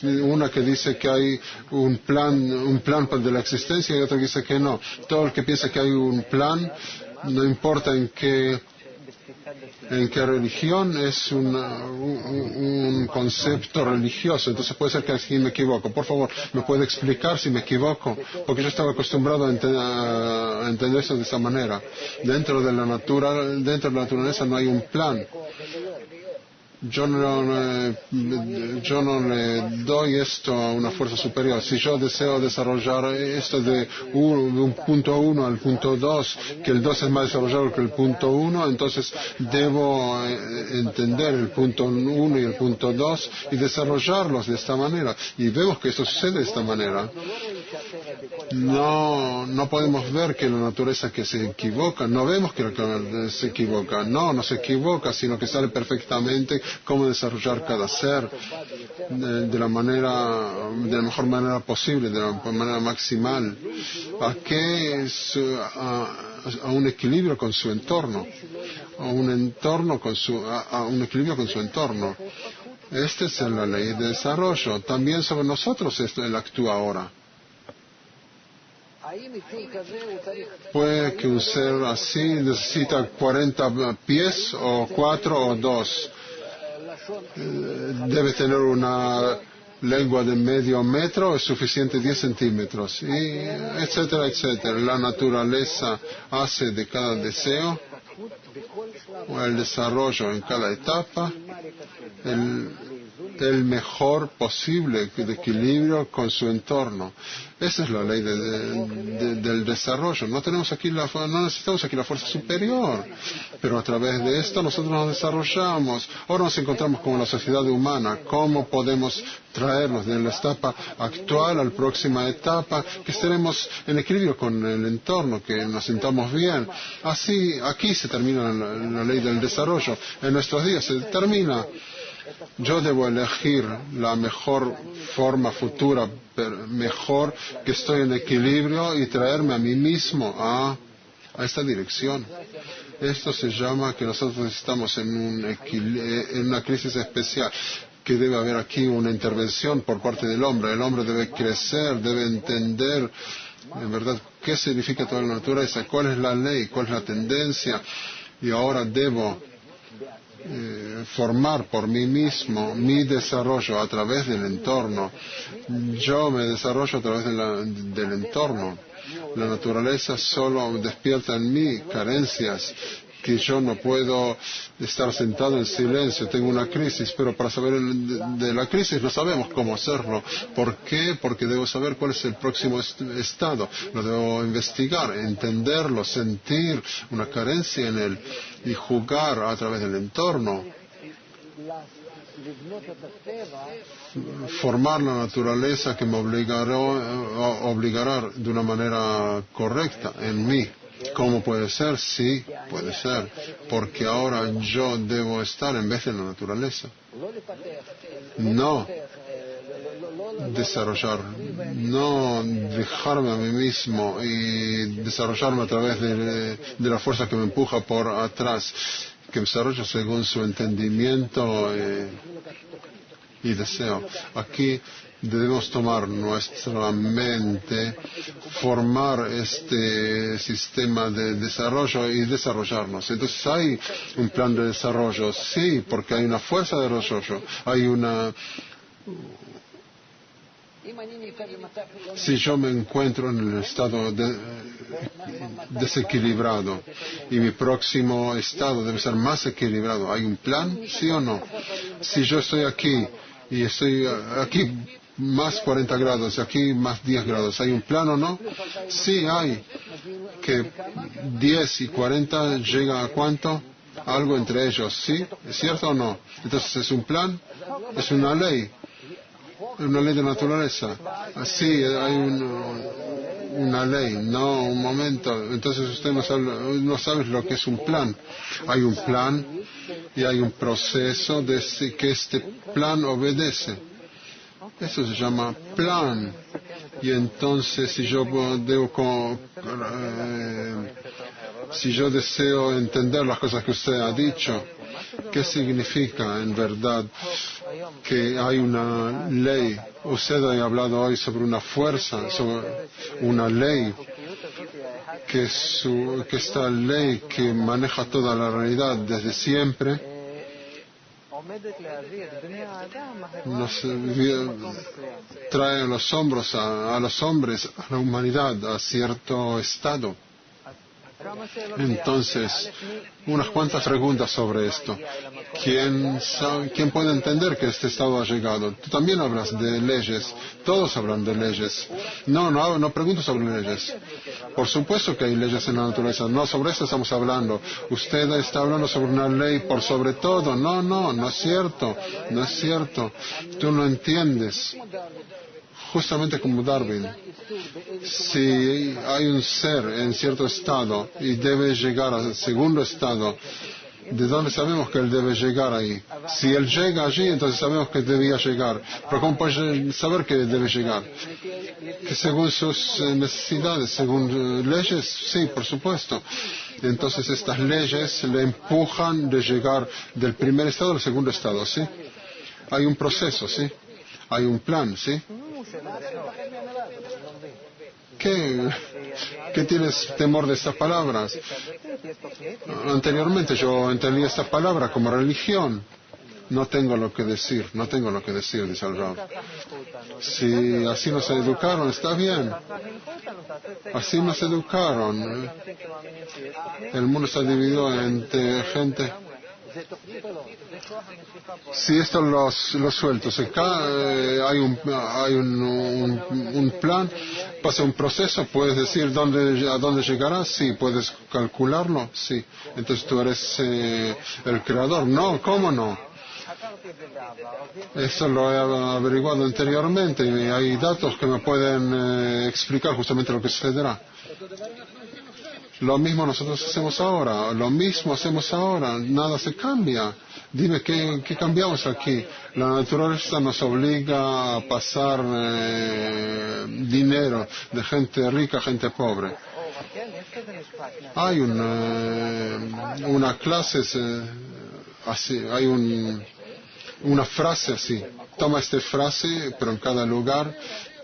Una que dice que hay un plan de la existencia y otra que dice que no. Todo el que piensa que hay un plan, no importa en qué religión, es un concepto religioso. Entonces puede ser que aquí me equivoco. Por favor, ¿me puede explicar si me equivoco? Porque yo estaba acostumbrado a entender eso de esa manera. Dentro de la naturaleza no hay un plan. Yo no le doy esto a una fuerza superior. Si yo deseo desarrollar esto de un punto 1 al punto 2, que el 2 es más desarrollado que el punto 1, entonces debo entender el punto 1 y el punto 2 y desarrollarlos de esta manera. Y vemos que eso sucede de esta manera. No podemos ver que la naturaleza que se equivoca, no vemos que se equivoca, no se equivoca, sino que sabe perfectamente cómo desarrollar cada ser de la mejor manera posible, de la manera maximal, a un equilibrio con su entorno, a un equilibrio con su entorno. Esta es la ley de desarrollo. También sobre nosotros él actúa ahora. Puede que un ser así necesita 40 pies o 4 o 2. Debe tener una lengua de medio metro, es suficiente 10 centímetros, y etcétera, etcétera. La naturaleza hace de cada deseo, o el desarrollo en cada etapa, el mejor posible de equilibrio con su entorno. Esa es la ley del desarrollo. No necesitamos aquí la fuerza superior, pero a través de esto nosotros nos desarrollamos. Ahora nos encontramos como la sociedad humana. ¿Cómo podemos traernos de la etapa actual a la próxima etapa? Que estaremos en equilibrio con el entorno, que nos sintamos bien. Así, aquí se termina la ley del desarrollo. En nuestros días se termina. Yo debo elegir la mejor forma futura, mejor, que estoy en equilibrio, y traerme a mí mismo a esta dirección. Esto se llama que nosotros estamos en una crisis especial, que debe haber aquí una intervención por parte del hombre. El hombre debe crecer, debe entender en verdad qué significa toda la naturaleza, cuál es la ley, cuál es la tendencia, y ahora debo formar por mí mismo mi desarrollo a través del entorno. Yo me desarrollo a través del entorno. La naturaleza solo despierta en mí carencias que yo no puedo estar sentado en silencio. Tengo una crisis, pero para saber de la crisis no sabemos cómo hacerlo. ¿Por qué? Porque debo saber cuál es el próximo estado. Lo debo investigar, entenderlo, sentir una carencia en él y jugar a través del entorno. Formar la naturaleza que me obligará de una manera correcta en mí. ¿Cómo puede ser? Sí, puede ser. Porque ahora yo debo estar en vez de la naturaleza. No desarrollar, no dejarme a mí mismo y desarrollarme a través de la fuerza que me empuja por atrás, que me desarrollo según su entendimiento y deseo. Aquí debemos tomar nuestra mente, formar este sistema de desarrollo y desarrollarnos. Entonces hay un plan de desarrollo, sí, porque hay una fuerza de desarrollo, hay una... Si yo me encuentro en el estado desequilibrado y mi próximo estado debe ser más equilibrado, ¿hay un plan? ¿Sí o no? Si yo estoy aquí y estoy aquí más 40 grados, aquí más 10 grados, ¿hay un plan o no? Sí, hay. Que 10 y 40 llega a ¿cuánto? Algo entre ellos, ¿sí? ¿Es cierto o no? Entonces, ¿es un plan? ¿Es una ley? Una ley de naturaleza. Sí, hay una ley, no un momento. Entonces usted no sabe lo que es un plan. Hay un plan y hay un proceso de que este plan obedece. Eso se llama plan. Y entonces si yo deseo entender las cosas que usted ha dicho, ¿qué significa en verdad que hay una ley? Usted ha hablado hoy sobre una fuerza, sobre una ley, que esta ley que maneja toda la realidad desde siempre, nos trae a los hombros a los hombres, a la humanidad, a cierto estado. Entonces, unas cuantas preguntas sobre esto. ¿Quién puede entender que este estado ha llegado? Tú también hablas de leyes. Todos hablan de leyes. No pregunto sobre leyes. Por supuesto que hay leyes en la naturaleza. No, sobre eso estamos hablando. Usted está hablando sobre una ley por sobre todo. No es cierto. No es cierto. Tú no entiendes. Justamente como Darwin, si hay un ser en cierto estado y debe llegar al segundo estado, ¿de dónde sabemos que él debe llegar ahí? Si él llega allí, entonces sabemos que debía llegar. Pero ¿cómo puede saber que debe llegar? Que según sus necesidades, según leyes, sí, por supuesto. Entonces estas leyes le empujan de llegar del primer estado al segundo estado, ¿sí? Hay un proceso, ¿sí? Hay un plan, ¿sí? ¿Qué tienes temor de estas palabras? Anteriormente yo entendía esta palabra como religión. No tengo lo que decir, dice el Rav. Si así nos educaron, está bien. Así nos educaron. El mundo está dividido entre gente. Si esto lo suelto, acá hay un plan, pasa un proceso, puedes decir a dónde llegarás, sí, puedes calcularlo, sí. Entonces tú eres el creador. No, ¿cómo no? Eso lo he averiguado anteriormente y hay datos que me pueden explicar justamente lo que sucederá. Lo mismo nosotros hacemos ahora, nada se cambia. Dime, ¿qué cambiamos aquí? La naturaleza nos obliga a pasar dinero de gente rica a gente pobre. Hay una clase así, hay una frase así. Toma esta frase, pero en cada lugar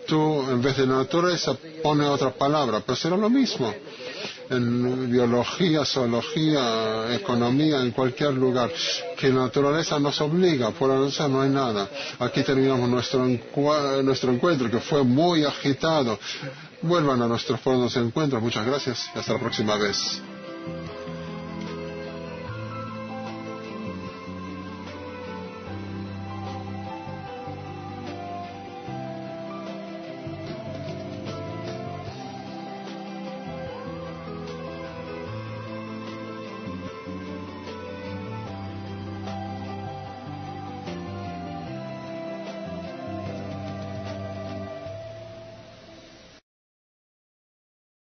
tú, en vez de naturaleza, pone otra palabra, pero será lo mismo. en biología, zoología, economía, en cualquier lugar, que la naturaleza nos obliga, por la naturaleza no hay nada. Aquí terminamos nuestro encuentro, que fue muy agitado. Vuelvan a nuestros foros de encuentro. Muchas gracias y hasta la próxima vez.